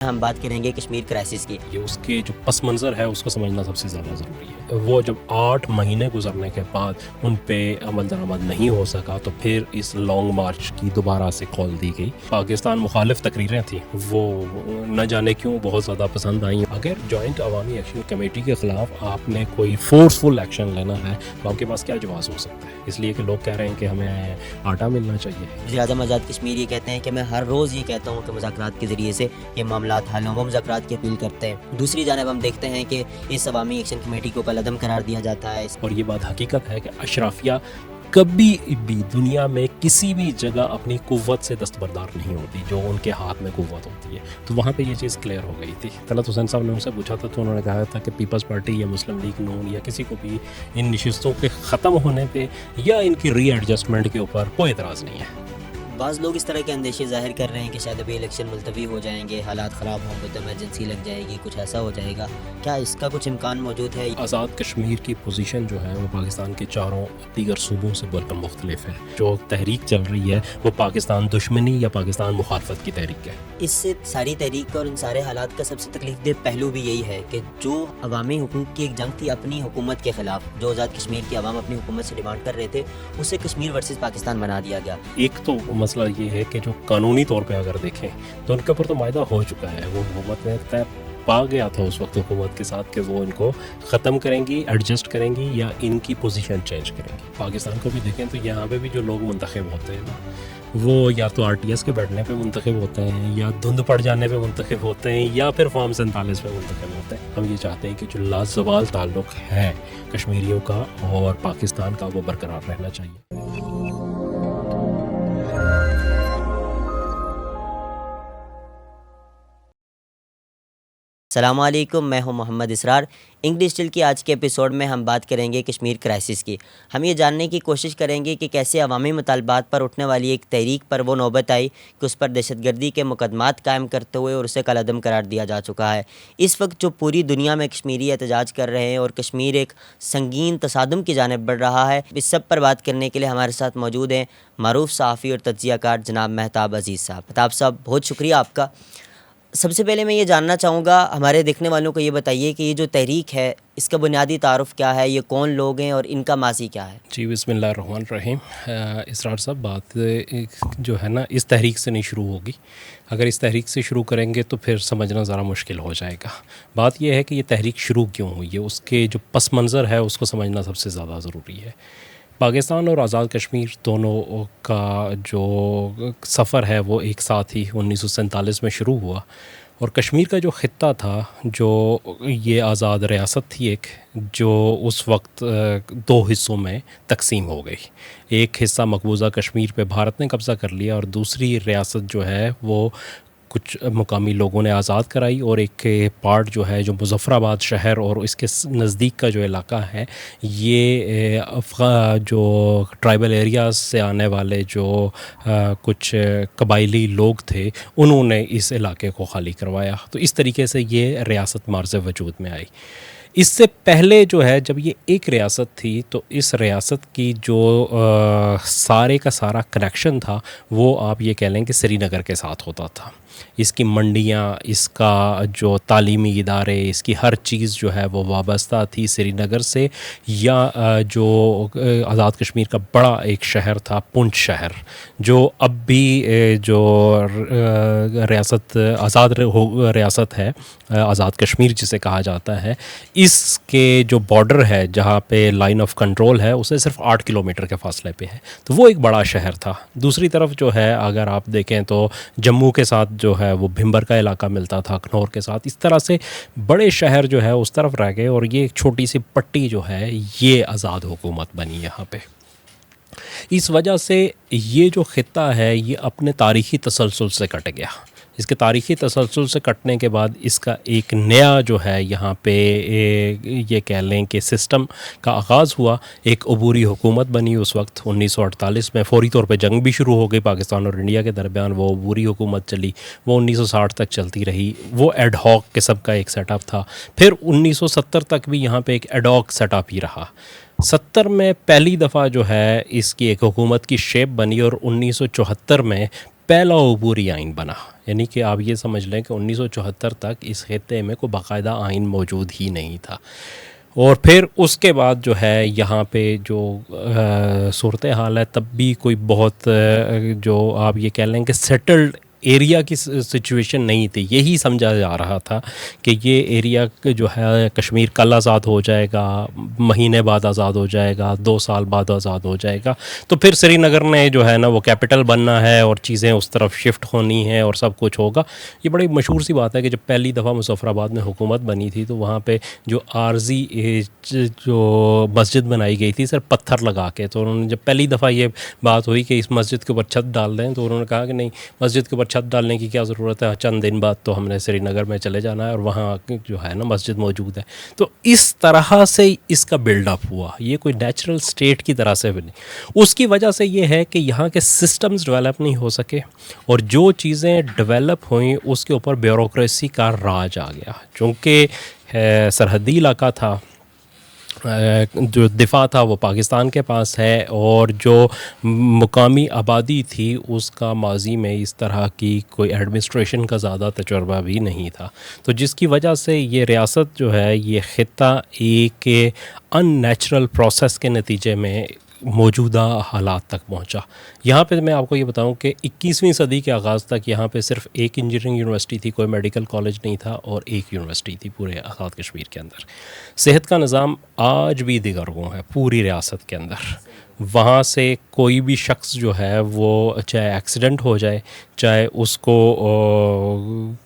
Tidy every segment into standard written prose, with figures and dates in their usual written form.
ہم بات کریں گے کشمیر کرائسس کی۔ یہ اس کے جو پس منظر ہے اس کو سمجھنا سب سے زیادہ ضروری ہے۔ وہ جب 8 مہینے گزرنے کے بعد ان پہ عمل درآمد نہیں ہو سکا تو پھر اس لانگ مارچ کی دوبارہ سے کال دی گئی۔ پاکستان مخالف تقریریں تھیں، وہ نہ جانے کیوں بہت زیادہ پسند آئیں۔ اگر جوائنٹ عوامی ایکشن کمیٹی کے خلاف آپ نے کوئی فورسفل ایکشن لینا ہے تو آپ کے پاس کیا جواز ہو سکتا ہے؟ اس لیے کہ لوگ کہہ رہے ہیں کہ ہمیں آٹا ملنا چاہیے۔ وزیر اعظم آزاد کشمیر یہ کہتے ہیں کہ میں ہر روز یہ کہتا ہوں کہ مذاکرات کے ذریعے سے یہ معاملات حل ہوں، وہ مذاکرات کی اپیل کرتے ہیں۔ دوسری جانب ہم دیکھتے ہیں کہ اس عوامی ایکشن کمیٹی کو کالعدم قرار دیا جاتا ہے، اور یہ بات حقیقت ہے کہ اشرافیہ کبھی بھی دنیا میں کسی بھی جگہ اپنی قوت سے دستبردار نہیں ہوتی جو ان کے ہاتھ میں قوت ہوتی ہے۔ تو وہاں پہ یہ چیز کلیئر ہو گئی تھی۔ طلعت حسین صاحب نے ان سے پوچھا تھا تو انہوں نے کہا تھا کہ پیپلز پارٹی یا مسلم لیگ نون یا کسی کو بھی ان نشستوں کے ختم ہونے پہ یا ان کی ری ایڈجسٹمنٹ کے اوپر کوئی اعتراض نہیں ہے۔ بعض لوگ اس طرح کے اندیشے ظاہر کر رہے ہیں کہ شاید ابھی الیکشن ملتوی ہو جائیں گے، حالات خراب ہوں گے تو ایمرجنسی لگ جائے گی، کچھ ایسا ہو جائے گا، کیا اس کا کچھ امکان موجود ہے؟ آزاد کشمیر کی پوزیشن جو ہے وہ پاکستان کے چاروں دیگر صوبوں سے بالکل مختلف ہے۔ جو تحریک چل رہی ہے وہ پاکستان دشمنی یا پاکستان مخالفت کی تحریک ہے۔ اس سے ساری تحریک اور ان سارے حالات کا سب سے تکلیف دہ پہلو بھی یہی ہے کہ جو عوامی حقوق کی ایک جنگ تھی اپنی حکومت کے خلاف، جو آزاد کشمیر کی عوام اپنی حکومت سے ڈیمانڈ کر رہے تھے، اسے کشمیر ورسز پاکستان بنا دیا گیا۔ ایک تو مسئلہ یہ ہے کہ جو قانونی طور پہ اگر دیکھیں تو ان کے اوپر تو معاہدہ ہو چکا ہے، وہ حکومت نے طے پا گیا تھا اس وقت حکومت کے ساتھ کہ وہ ان کو ختم کریں گی، ایڈجسٹ کریں گی یا ان کی پوزیشن چینج کریں گی۔ پاکستان کو بھی دیکھیں تو یہاں پہ بھی جو لوگ منتخب ہوتے ہیں نا، وہ یا تو آر ٹی ایس کے بیٹھنے پہ منتخب ہوتے ہیں یا دھند پڑ جانے پہ منتخب ہوتے ہیں یا پھر فارم 47 پہ منتخب ہوتے ہیں۔ ہم یہ چاہتے ہیں کہ جو لازوال تعلق ہے کشمیریوں کا اور پاکستان کا وہ برقرار رہنا چاہیے۔ السلام علیکم، میں ہوں محمد اسرار۔ انگلش ڈیل کی آج کے ایپیسوڈ میں ہم بات کریں گے کشمیر کرائسس کی۔ ہم یہ جاننے کی کوشش کریں گے کہ کیسے عوامی مطالبات پر اٹھنے والی ایک تحریک پر وہ نوبت آئی کہ اس پر دہشت گردی کے مقدمات قائم کرتے ہوئے اور اسے کالعدم قرار دیا جا چکا ہے۔ اس وقت جو پوری دنیا میں کشمیری احتجاج کر رہے ہیں اور کشمیر ایک سنگین تصادم کی جانب بڑھ رہا ہے، اس سب پر بات کرنے کے لیے ہمارے ساتھ موجود ہیں معروف صحافی اور تجزیہ کار جناب مہتاب عزیز صاحب۔ مہتاب صاحب، بہت شکریہ آپ کا۔ سب سے پہلے میں یہ جاننا چاہوں گا، ہمارے دیکھنے والوں کو یہ بتائیے کہ یہ جو تحریک ہے اس کا بنیادی تعارف کیا ہے، یہ کون لوگ ہیں اور ان کا ماضی کیا ہے؟ جی، بسم اللہ الرحمن الرحیم۔ اسرار صاحب، بات جو ہے نا اس تحریک سے نہیں شروع ہوگی۔ اگر اس تحریک سے شروع کریں گے تو پھر سمجھنا ذرا مشکل ہو جائے گا۔ بات یہ ہے کہ یہ تحریک شروع کیوں ہوئی ہے، اس کے جو پس منظر ہے اس کو سمجھنا سب سے زیادہ ضروری ہے۔ پاکستان اور آزاد کشمیر دونوں کا جو سفر ہے وہ ایک ساتھ ہی 1947 میں شروع ہوا، اور کشمیر کا جو خطہ تھا، جو یہ آزاد ریاست تھی ایک، جو اس وقت 2 حصوں میں تقسیم ہو گئی۔ ایک حصہ مقبوضہ کشمیر پہ بھارت نے قبضہ کر لیا اور دوسری ریاست جو ہے وہ کچھ مقامی لوگوں نے آزاد کرائی، اور ایک پارٹ جو ہے جو مظفر آباد شہر اور اس کے نزدیک کا جو علاقہ ہے، یہ جو ٹرائبل ایریاز سے آنے والے جو کچھ قبائلی لوگ تھے انہوں نے اس علاقے کو خالی کروایا۔ تو اس طریقے سے یہ ریاست مارز وجود میں آئی۔ اس سے پہلے جو ہے جب یہ ایک ریاست تھی تو اس ریاست کی جو سارے کا سارا کنیکشن تھا وہ آپ یہ کہہ لیں کہ سری نگر کے ساتھ ہوتا تھا۔ اس کی منڈیاں، اس کا جو تعلیمی ادارے، اس کی ہر چیز جو ہے وہ وابستہ تھی سری نگر سے، یا جو آزاد کشمیر کا بڑا ایک شہر تھا پونچھ شہر، جو اب بھی جو ریاست آزاد ریاست ہے، آزاد کشمیر جسے کہا جاتا ہے، اس کے جو بارڈر ہے جہاں پہ لائن آف کنٹرول ہے اسے صرف 8 کلومیٹر کے فاصلے پہ ہے، تو وہ ایک بڑا شہر تھا۔ دوسری طرف جو ہے اگر آپ دیکھیں تو جموں کے ساتھ جو ہے وہ بھمبر کا علاقہ ملتا تھا، اخنور کے ساتھ، اس طرح سے بڑے شہر جو ہے اس طرف رہ گئے، اور یہ ایک چھوٹی سی پٹی جو ہے یہ آزاد حکومت بنی یہاں پہ۔ اس وجہ سے یہ جو خطہ ہے یہ اپنے تاریخی تسلسل سے کٹ گیا۔ اس کے تاریخی تسلسل سے کٹنے کے بعد اس کا ایک نیا جو ہے یہاں پہ یہ کہہ لیں کہ سسٹم کا آغاز ہوا۔ ایک عبوری حکومت بنی اس وقت 1948 میں، فوری طور پہ جنگ بھی شروع ہو گئی پاکستان اور انڈیا کے درمیان۔ وہ عبوری حکومت چلی، وہ 1960 تک چلتی رہی، وہ ایڈ ہاک قسم کا ایک سیٹ اپ تھا۔ پھر 1970 تک بھی یہاں پہ ایک ایڈ ہاک سیٹ اپ ہی رہا۔ 70 میں پہلی دفعہ جو ہے اس کی ایک حکومت کی شیپ بنی، اور 1974 میں پہلا عبوری آئین بنا، یعنی کہ آپ یہ سمجھ لیں کہ 1974 تک اس خطے میں کوئی باقاعدہ آئین موجود ہی نہیں تھا. اور پھر اس کے بعد جو ہے یہاں پہ جو صورتحال ہے تب بھی کوئی بہت جو آپ یہ کہہ لیں کہ سیٹلڈ ایریا کی سچویشن نہیں تھی. یہی سمجھا جا رہا تھا کہ یہ ایریا جو ہے کشمیر کل آزاد ہو جائے گا, مہینے بعد آزاد ہو جائے گا, 2 سال بعد آزاد ہو جائے گا, تو پھر سری نگر نے جو ہے نا وہ کیپٹل بننا ہے اور چیزیں اس طرف شفٹ ہونی ہیں اور سب کچھ ہوگا. یہ بڑی مشہور سی بات ہے کہ جب پہلی دفعہ مظفر آباد میں حکومت بنی تھی تو وہاں پہ جو عارضی جو مسجد بنائی گئی تھی صرف پتھر لگا کے, تو انہوں نے جب پہلی دفعہ یہ بات ہوئی کہ اس مسجد کے اوپر چھت ڈال دیں تو انہوں نے کہا کہ نہیں, مسجد کے اوپر چھت ڈالنے کی کیا ضرورت ہے, چند دن بعد تو ہم نے سری نگر میں چلے جانا ہے اور وہاں جو ہے نا مسجد موجود ہے. تو اس طرح سے اس کا بلڈ اپ ہوا, یہ کوئی نیچرل اسٹیٹ کی طرح سے بھی نہیں. اس کی وجہ سے یہ ہے کہ یہاں کے سسٹمز ڈیولپ نہیں ہو سکے اور جو چیزیں ڈیولپ ہوئیں اس کے اوپر بیوروکریسی کا راج آ گیا. چونکہ سرحدی علاقہ تھا, جو دفاع تھا وہ پاکستان کے پاس ہے, اور جو مقامی آبادی تھی اس کا ماضی میں اس طرح کی کوئی ایڈمنسٹریشن کا زیادہ تجربہ بھی نہیں تھا. تو جس کی وجہ سے یہ ریاست جو ہے, یہ خطہ ایک ان نیچرل پروسیس کے نتیجے میں موجودہ حالات تک پہنچا. یہاں پہ میں آپ کو یہ بتاؤں کہ 21ویں صدی کے آغاز تک یہاں پہ صرف ایک انجینئرنگ یونیورسٹی تھی, کوئی میڈیکل کالج نہیں تھا, اور ایک یونیورسٹی تھی پورے آزاد کشمیر کے اندر. صحت کا نظام آج بھی دیگرگوں ہے پوری ریاست کے اندر. وہاں سے کوئی بھی شخص جو ہے وہ چاہے ایکسیڈنٹ ہو جائے, چاہے اس کو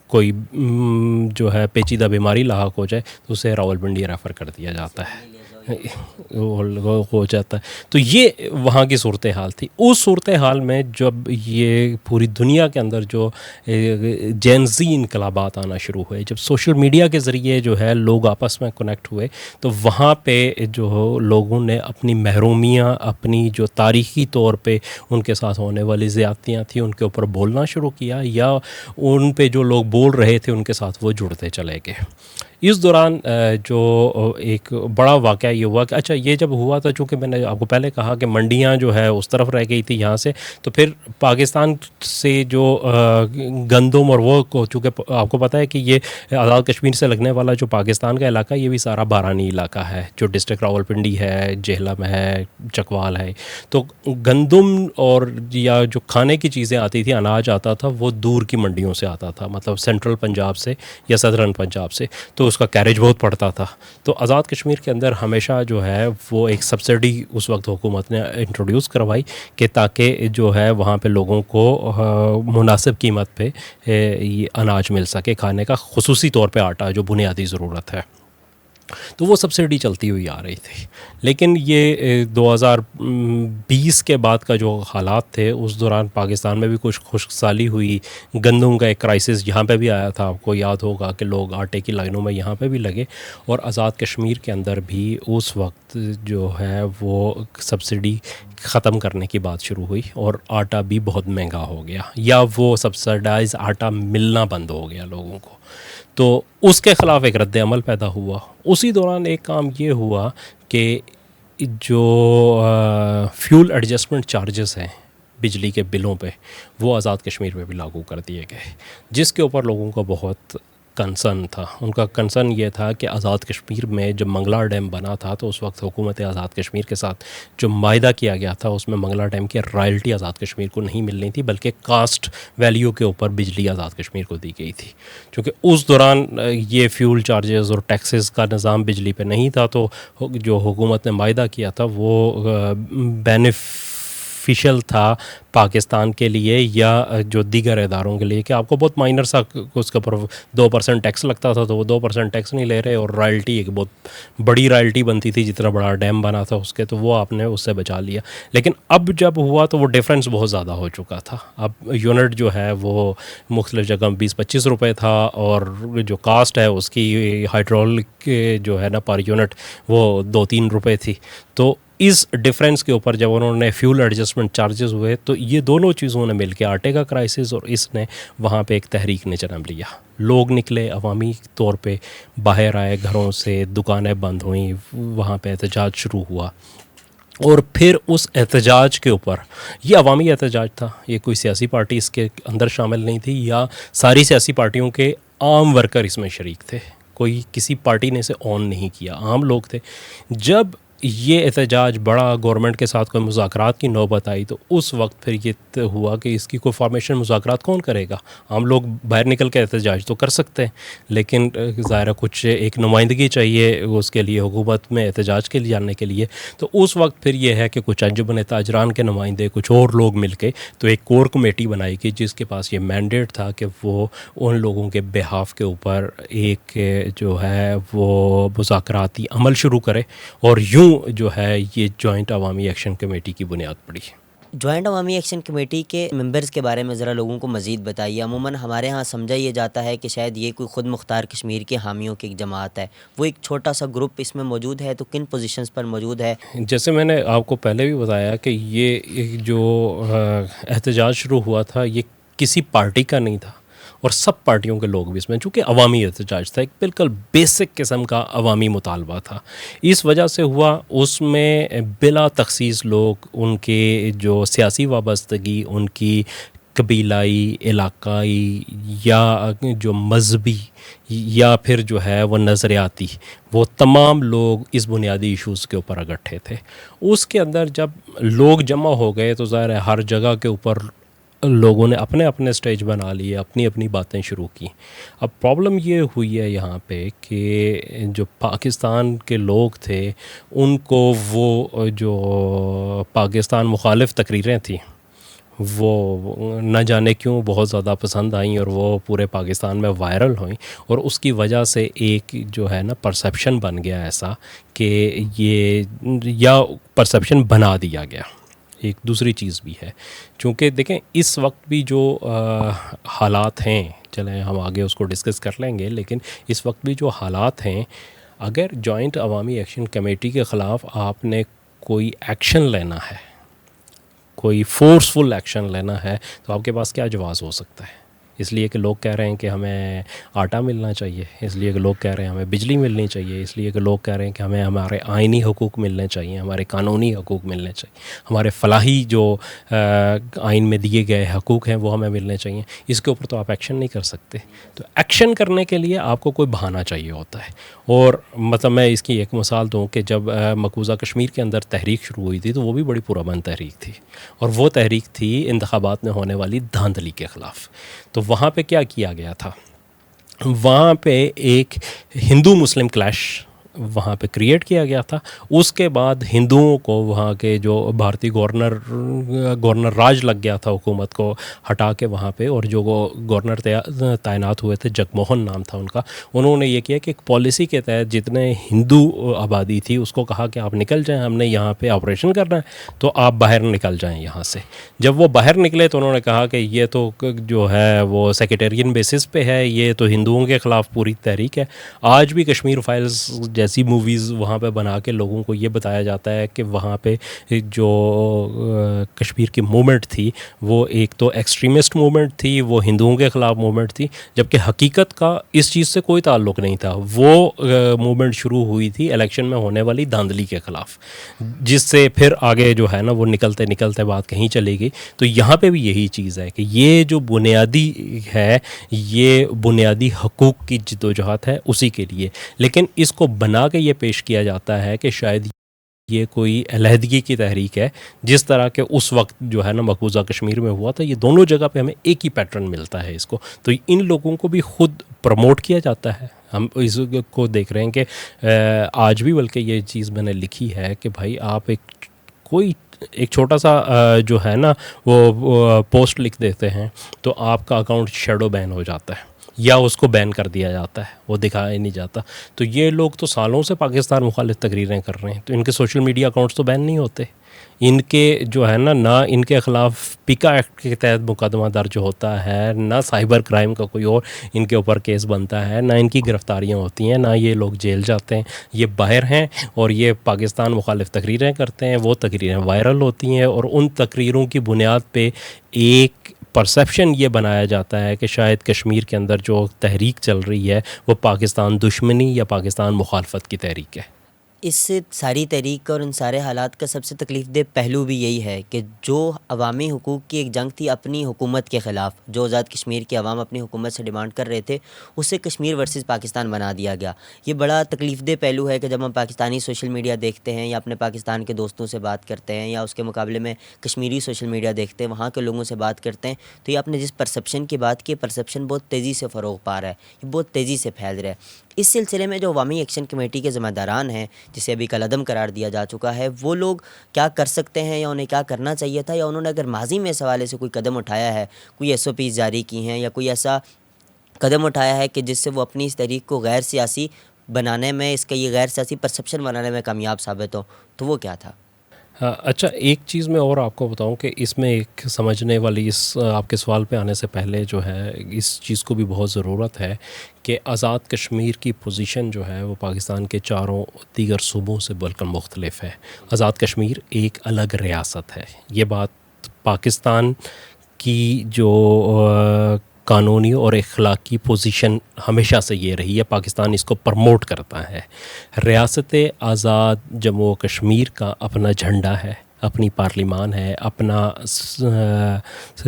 کوئی جو ہے پیچیدہ بیماری لاحق ہو جائے تو اسے راولپنڈی ریفر کر دیا جاتا ہے, ہو جاتا ہے. تو یہ وہاں کی صورتحال تھی. اس صورتحال میں جب یہ پوری دنیا کے اندر جو جینزی انقلابات آنا شروع ہوئے, جب سوشل میڈیا کے ذریعے جو ہے لوگ آپس میں کنیکٹ ہوئے, تو وہاں پہ جو لوگوں نے اپنی محرومیاں, اپنی جو تاریخی طور پہ ان کے ساتھ ہونے والی زیادتیاں تھیں ان کے اوپر بولنا شروع کیا, یا ان پہ جو لوگ بول رہے تھے ان کے ساتھ وہ جڑتے چلے گئے. اس دوران جو ایک بڑا واقعہ یہ ہوا کہ اچھا یہ جب ہوا تھا, چونکہ میں نے آپ کو پہلے کہا کہ منڈیاں جو ہے اس طرف رہ گئی تھی یہاں سے, تو پھر پاکستان سے جو گندم اور وہ, چونکہ آپ کو پتہ ہے کہ یہ آزاد کشمیر سے لگنے والا جو پاکستان کا علاقہ یہ بھی سارا بارانی علاقہ ہے, جو ڈسٹرکٹ راولپنڈی ہے, جہلم ہے, چکوال ہے. تو گندم اور یا جو کھانے کی چیزیں آتی تھی, اناج آتا تھا, وہ دور کی منڈیوں سے آتا تھا, مطلب سینٹرل پنجاب سے یا صدرن پنجاب سے, تو اس کا کیریج بہت پڑتا تھا. تو آزاد کشمیر کے اندر ہمیشہ جو ہے وہ ایک سبسڈی اس وقت حکومت نے انٹروڈیوس کروائی کہ تاکہ جو ہے وہاں پہ لوگوں کو مناسب قیمت پہ یہ اناج مل سکے کھانے کا, خصوصی طور پہ آٹا جو بنیادی ضرورت ہے. تو وہ سبسڈی چلتی ہوئی آ رہی تھی. لیکن یہ 2020 کے بعد کا جو حالات تھے اس دوران پاکستان میں بھی کچھ خشک سالی ہوئی, گندم کا ایک کرائسس یہاں پہ بھی آیا تھا. آپ کو یاد ہوگا کہ لوگ آٹے کی لائنوں میں یہاں پہ بھی لگے, اور آزاد کشمیر کے اندر بھی اس وقت جو ہے وہ سبسڈی ختم کرنے کی بات شروع ہوئی, اور آٹا بھی بہت مہنگا ہو گیا, یا وہ سبسڈائز آٹا ملنا بند ہو گیا لوگوں کو. تو اس کے خلاف ایک رد عمل پیدا ہوا. اسی دوران ایک کام یہ ہوا کہ جو فیول ایڈجسٹمنٹ چارجز ہیں بجلی کے بلوں پہ, وہ آزاد کشمیر میں بھی لاگو کر دیے گئے, جس کے اوپر لوگوں کا بہت کنسرن تھا. ان کا کنسرن یہ تھا کہ آزاد کشمیر میں جب منگلا ڈیم بنا تھا تو اس وقت حکومت آزاد کشمیر کے ساتھ جو معاہدہ کیا گیا تھا اس میں منگلا ڈیم کی رائلٹی آزاد کشمیر کو نہیں ملنی تھی, بلکہ کاسٹ ویلیو کے اوپر بجلی آزاد کشمیر کو دی گئی تھی. چونکہ اس دوران یہ فیول چارجز اور ٹیکسز کا نظام بجلی پہ نہیں تھا, تو جو حکومت نے معاہدہ کیا تھا وہ بینیفیشل تھا پاکستان کے لیے یا جو دیگر اداروں کے لیے, کہ آپ کو بہت مائنر سا اس کے اوپر 2% ٹیکس لگتا تھا, تو وہ 2% ٹیکس نہیں لے رہے, اور رائلٹی ایک بہت بڑی رائلٹی بنتی تھی جتنا بڑا ڈیم بنا تھا اس کے, تو وہ آپ نے اس سے بچا لیا. لیکن اب جب ہوا تو وہ ڈیفرنس بہت زیادہ ہو چکا تھا. اب یونٹ جو ہے وہ مختلف جگہ 20-25 روپے تھا, اور جو کاسٹ ہے اس کی ہائیڈرولک جو ہے نا پر یونٹ وہ 2-3 روپے تھی. تو اس ڈفرینس کے اوپر جب انہوں نے فیول ایڈجسٹمنٹ چارجز ہوئے تو یہ دونوں چیزوں نے مل کے آٹے کا کرائسس اور اس نے وہاں پہ ایک تحریک نے جنم لیا. لوگ نکلے, عوامی طور پہ باہر آئے گھروں سے, دکانیں بند ہوئیں, وہاں پہ احتجاج شروع ہوا. اور پھر اس احتجاج کے اوپر، یہ عوامی احتجاج تھا، یہ کوئی سیاسی پارٹی اس کے اندر شامل نہیں تھی، یا ساری سیاسی پارٹیوں کے عام ورکر اس میں شریک تھے، کوئی کسی پارٹی نے اسے آن نہیں کیا، عام لوگ تھے. جب یہ احتجاج بڑا، گورنمنٹ کے ساتھ کوئی مذاکرات کی نوبت آئی، تو اس وقت پھر یہ ہوا کہ اس کی کوئی فارمیشن مذاکرات کون کرے گا. عام لوگ باہر نکل کے احتجاج تو کر سکتے ہیں، لیکن ظاہر کچھ ایک نمائندگی چاہیے اس کے لیے، حکومت میں احتجاج کے لیے جانے کے لیے. تو اس وقت پھر یہ ہے کہ کچھ انجمن تاجران کے نمائندے، کچھ اور لوگ مل کے تو ایک کور کمیٹی بنائی گئی، جس کے پاس یہ مینڈیٹ تھا کہ وہ ان لوگوں کے بہاف کے اوپر ایک جو ہے وہ مذاکراتی عمل شروع کرے، اور یوں جو ہے یہ جوائنٹ عوامی ایکشن کمیٹی کی بنیاد پڑی. جوائنٹ عوامی ایکشن کمیٹی کے ممبرز کے بارے میں ذرا لوگوں کو مزید بتائیے. عموماً ہمارے ہاں سمجھا یہ جاتا ہے کہ شاید یہ کوئی خود مختار کشمیر کے حامیوں کی ایک جماعت ہے، وہ ایک چھوٹا سا گروپ اس میں موجود ہے، تو کن پوزیشنز پر موجود ہے؟ جیسے میں نے آپ کو پہلے بھی بتایا کہ یہ جو احتجاج شروع ہوا تھا یہ کسی پارٹی کا نہیں تھا، اور سب پارٹیوں کے لوگ بھی اس میں، چونکہ عوامی احتجاج تھا، ایک بالکل بیسک قسم کا عوامی مطالبہ تھا، اس وجہ سے ہوا. اس میں بلا تخصیص لوگ، ان کے جو سیاسی وابستگی، ان کی قبیلائی، علاقائی، یا جو مذہبی، یا پھر جو ہے وہ نظریاتی، وہ تمام لوگ اس بنیادی ایشوز کے اوپر اکٹھے تھے. اس کے اندر جب لوگ جمع ہو گئے تو ظاہر ہے ہر جگہ کے اوپر لوگوں نے اپنے اپنے سٹیج بنا لیے، اپنی اپنی باتیں شروع کی. اب پرابلم یہ ہوئی ہے یہاں پہ کہ جو پاکستان کے لوگ تھے ان کو وہ جو پاکستان مخالف تقریریں تھیں وہ نہ جانے کیوں بہت زیادہ پسند آئیں، اور وہ پورے پاکستان میں وائرل ہوئیں، اور اس کی وجہ سے ایک جو ہے نا پرسیپشن بن گیا ایسا کہ یہ، یا پرسیپشن بنا دیا گیا. ایک دوسری چیز بھی ہے، چونکہ دیکھیں اس وقت بھی جو حالات ہیں، چلیں ہم آگے اس کو ڈسکس کر لیں گے، لیکن اس وقت بھی جو حالات ہیں، اگر جوائنٹ عوامی ایکشن کمیٹی کے خلاف آپ نے کوئی ایکشن لینا ہے، کوئی فورسفل ایکشن لینا ہے، تو آپ کے پاس کیا جواز ہو سکتا ہے؟ اس لیے کہ لوگ کہہ رہے ہیں کہ ہمیں آٹا ملنا چاہیے، اس لیے کہ لوگ کہہ رہے ہیں ہمیں بجلی ملنی چاہیے، اس لیے کہ لوگ کہہ رہے ہیں کہ ہمارے آئینی حقوق ملنے چاہیے، ہمارے قانونی حقوق ملنے چاہیے، ہمارے فلاحی جو آئین میں دیے گئے حقوق ہیں وہ ہمیں ملنے چاہیے. اس کے اوپر تو آپ ایکشن نہیں کر سکتے. تو ایکشن کرنے کے لیے آپ کو کوئی بہانہ چاہیے ہوتا ہے. اور مطلب میں اس کی ایک مثال دوں کہ جب مقبوضہ کشمیر کے اندر تحریک شروع ہوئی تھی تو وہ بھی بڑی پرامن تحریک تھی، اور وہ تحریک تھی انتخابات میں ہونے والی دھاندلی کے خلاف. تو وہاں پہ کیا کیا گیا تھا؟ وہاں پہ ایک ہندو مسلم کلیش وہاں پہ کریٹ کیا گیا تھا. اس کے بعد ہندوؤں کو وہاں کے جو بھارتی گورنر راج لگ گیا تھا حکومت کو ہٹا کے وہاں پہ، اور جو وہ گورنر تعینات ہوئے تھے، جگموہن نام تھا ان کا، انہوں نے یہ کیا کہ ایک پالیسی کے تحت جتنے ہندو آبادی تھی اس کو کہا کہ آپ نکل جائیں، ہم نے یہاں پہ آپریشن کرنا ہے تو آپ باہر نکل جائیں یہاں سے. جب وہ باہر نکلے تو انہوں نے کہا کہ یہ تو جو ہے وہ سیکٹرین بیسس پہ ہے، یہ تو ہندوؤں کے خلاف پوری تحریک ہے. آج بھی کشمیر فائلز جیسی موویز وہاں پہ بنا کے لوگوں کو یہ بتایا جاتا ہے کہ وہاں پہ جو کشمیر کی موومنٹ تھی وہ ایک تو ایکسٹریمسٹ موومنٹ تھی، وہ ہندوؤں کے خلاف موومنٹ تھی، جبکہ حقیقت کا اس چیز سے کوئی تعلق نہیں تھا. وہ موومنٹ شروع ہوئی تھی الیکشن میں ہونے والی دھاندلی کے خلاف، جس سے پھر آگے جو ہے نا وہ نکلتے نکلتے بات کہیں چلے گئی. تو یہاں پہ بھی یہی چیز ہے کہ یہ جو بنیادی ہے، یہ بنیادی حقوق کی جدوجہد ہے اسی کے لیے، لیکن اس کو بنا کے یہ پیش کیا جاتا ہے کہ شاید یہ کوئی علیحدگی کی تحریک ہے، جس طرح کہ اس وقت جو ہے نا مقبوضہ کشمیر میں ہوا تھا. یہ دونوں جگہ پہ ہمیں ایک ہی پیٹرن ملتا ہے اس کو. تو ان لوگوں کو بھی خود پروموٹ کیا جاتا ہے. ہم اس کو دیکھ رہے ہیں کہ آج بھی، بلکہ یہ چیز میں نے لکھی ہے کہ بھائی آپ ایک چھوٹا سا جو ہے نا وہ پوسٹ لکھ دیتے ہیں تو آپ کا اکاؤنٹ شیڈو بین ہو جاتا ہے، یا اس کو بین کر دیا جاتا ہے، وہ دکھایا ہی نہیں جاتا. تو یہ لوگ تو سالوں سے پاکستان مخالف تقریریں کر رہے ہیں، تو ان کے سوشل میڈیا اکاؤنٹس تو بین نہیں ہوتے. ان کے جو ہے نا، نہ ان کے خلاف پیکا ایکٹ کے تحت مقدمہ درج ہوتا ہے، نہ سائبر کرائم کا کوئی اور ان کے اوپر کیس بنتا ہے، نہ ان کی گرفتاریاں ہوتی ہیں، نہ یہ لوگ جیل جاتے ہیں. یہ باہر ہیں اور یہ پاکستان مخالف تقریریں کرتے ہیں، وہ تقریریں وائرل ہوتی ہیں، اور ان تقریروں کی بنیاد پہ ایک پرسیپشن یہ بنایا جاتا ہے کہ شاید کشمیر کے اندر جو تحریک چل رہی ہے وہ پاکستان دشمنی یا پاکستان مخالفت کی تحریک ہے. اس ساری تحریک کا اور ان سارے حالات کا سب سے تکلیف دہ پہلو بھی یہی ہے کہ جو عوامی حقوق کی ایک جنگ تھی اپنی حکومت کے خلاف، جو آزاد کشمیر کے عوام اپنی حکومت سے ڈیمانڈ کر رہے تھے، اسے کشمیر ورسز پاکستان بنا دیا گیا۔ یہ بڑا تکلیف دہ پہلو ہے کہ جب ہم پاکستانی سوشل میڈیا دیکھتے ہیں یا اپنے پاکستان کے دوستوں سے بات کرتے ہیں یا اس کے مقابلے میں کشمیری سوشل میڈیا دیکھتے ہیں، وہاں کے لوگوں سے بات کرتے ہیں، تو یہ آپ نے جس پرسیپشن کی بات کی، پرسیپشن بہت تیزی سے فروغ پا رہا ہے، یہ بہت تیزی سے پھیل رہا ہے۔ اس سلسلے میں جو عوامی ایکشن کمیٹی کے ذمہ داران ہیں، جسے ابھی کالعدم قرار دیا جا چکا ہے، وہ لوگ کیا کر سکتے ہیں یا انہیں کیا کرنا چاہیے تھا، یا انہوں نے اگر ماضی میں اس حوالے سے کوئی قدم اٹھایا ہے، کوئی SOPs جاری کی ہیں یا کوئی ایسا قدم اٹھایا ہے کہ جس سے وہ اپنی اس تحریک کو غیر سیاسی بنانے میں، اس کا یہ غیر سیاسی پرسیپشن بنانے میں کامیاب ثابت ہو، تو وہ کیا تھا؟ اچھا، ایک چیز میں اور آپ کو بتاؤں کہ اس میں ایک سمجھنے والی، اس آپ کے سوال پہ آنے سے پہلے جو ہے اس چیز کو بھی بہت ضرورت ہے کہ آزاد کشمیر کی پوزیشن جو ہے وہ پاکستان کے چاروں دیگر صوبوں سے بالکل مختلف ہے۔ آزاد کشمیر ایک الگ ریاست ہے، یہ بات پاکستان کی جو قانونی اور اخلاقی پوزیشن ہمیشہ سے یہ رہی ہے، پاکستان اس کو پرموٹ کرتا ہے۔ ریاست آزاد جموں و کشمیر کا اپنا جھنڈا ہے، اپنی پارلیمان ہے، اپنا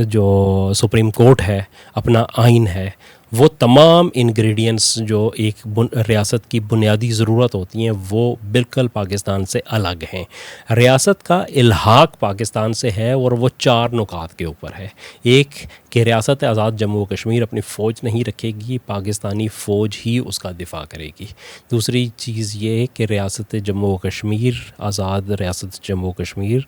جو سپریم کورٹ ہے، اپنا آئین ہے۔ وہ تمام انگریڈینٹس جو ایک ریاست کی بنیادی ضرورت ہوتی ہیں وہ بالکل پاکستان سے الگ ہیں۔ ریاست کا الحاق پاکستان سے ہے اور وہ 4 نکات کے اوپر ہے۔ ایک کہ ریاست آزاد جموں و کشمیر اپنی فوج نہیں رکھے گی، پاکستانی فوج ہی اس کا دفاع کرے گی۔ دوسری چیز یہ کہ ریاست جموں و کشمیر، آزاد ریاست جموں و کشمیر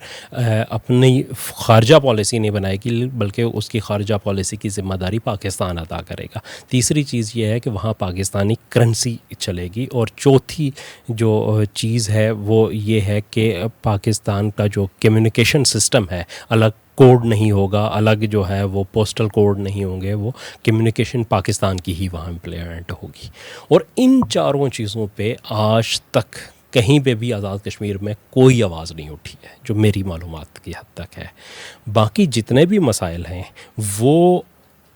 اپنی خارجہ پالیسی نہیں بنائے گی، بلکہ اس کی خارجہ پالیسی کی ذمہ داری پاکستان ادا کرے گا۔ تیسری چیز یہ ہے کہ وہاں پاکستانی کرنسی چلے گی، اور چوتھی جو چیز ہے وہ یہ ہے کہ پاکستان کا جو کمیونیکیشن سسٹم ہے، الگ کوڈ نہیں ہوگا، الگ جو ہے وہ پوسٹل کوڈ نہیں ہوں گے، وہ کمیونیکیشن پاکستان کی ہی وہاں امپلیمنٹ ہوگی۔ اور ان چاروں چیزوں پہ آج تک کہیں پہ بھی آزاد کشمیر میں کوئی آواز نہیں اٹھی ہے، جو میری معلومات کی حد تک ہے۔ باقی جتنے بھی مسائل ہیں وہ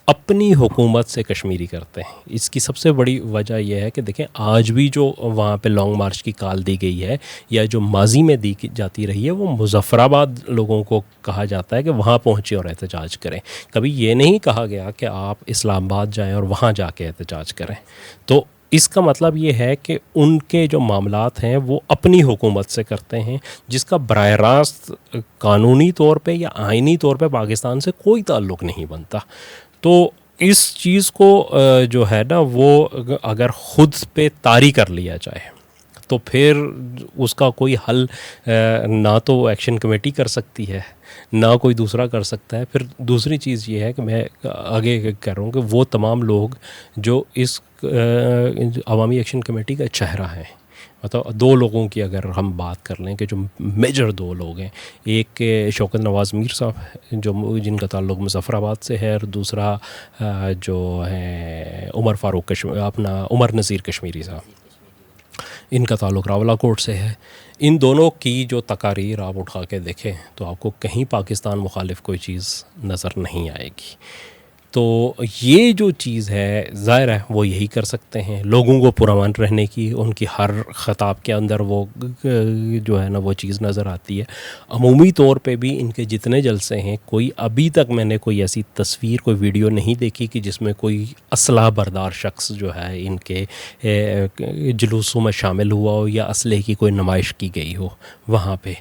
اپنی حکومت سے کشمیری کرتے ہیں۔ اس کی سب سے بڑی وجہ یہ ہے کہ دیکھیں آج بھی جو وہاں پہ لانگ مارچ کی کال دی گئی ہے یا جو ماضی میں دی جاتی رہی ہے، وہ مظفر آباد لوگوں کو کہا جاتا ہے کہ وہاں پہنچے اور احتجاج کریں۔ کبھی یہ نہیں کہا گیا کہ آپ اسلام آباد جائیں اور وہاں جا کے احتجاج کریں۔ تو اس کا مطلب یہ ہے کہ ان کے جو معاملات ہیں وہ اپنی حکومت سے کرتے ہیں، جس کا براہ راست قانونی طور پہ یا آئینی طور پہ پاکستان سے کوئی تعلق نہیں بنتا۔ تو اس چیز کو جو ہے نا وہ اگر خود پہ طاری کر لیا جائے تو پھر اس کا کوئی حل نہ تو ایکشن کمیٹی کر سکتی ہے، نہ کوئی دوسرا کر سکتا ہے۔ پھر دوسری چیز یہ ہے کہ میں آگے کہہ رہا ہوں کہ وہ تمام لوگ جو اس عوامی ایکشن کمیٹی کا چہرہ ہیں، مطلب 2 لوگوں کی اگر ہم بات کر لیں کہ جو میجر 2 لوگ ہیں، ایک شوکت نواز میر صاحب جو جن کا تعلق مظفر آباد سے ہے، اور دوسرا جو ہے عمر فاروق اپنا عمر نذیر کشمیری صاحب، ان کا تعلق راولہ کوٹ سے ہے۔ ان دونوں کی جو تقاریر آپ اٹھا کے دیکھیں تو آپ کو کہیں پاکستان مخالف کوئی چیز نظر نہیں آئے گی۔ تو یہ جو چیز ہے ظاہر ہے وہ یہی کر سکتے ہیں، لوگوں کو پرامن رہنے کی، ان کی ہر خطاب کے اندر وہ جو ہے نا وہ چیز نظر آتی ہے۔ عمومی طور پہ بھی ان کے جتنے جلسے ہیں، کوئی ابھی تک میں نے کوئی ایسی تصویر، کوئی ویڈیو نہیں دیکھی کہ جس میں کوئی اسلحہ بردار شخص جو ہے ان کے جلوسوں میں شامل ہوا ہو یا اسلحے کی کوئی نمائش کی گئی ہو وہاں پہ۔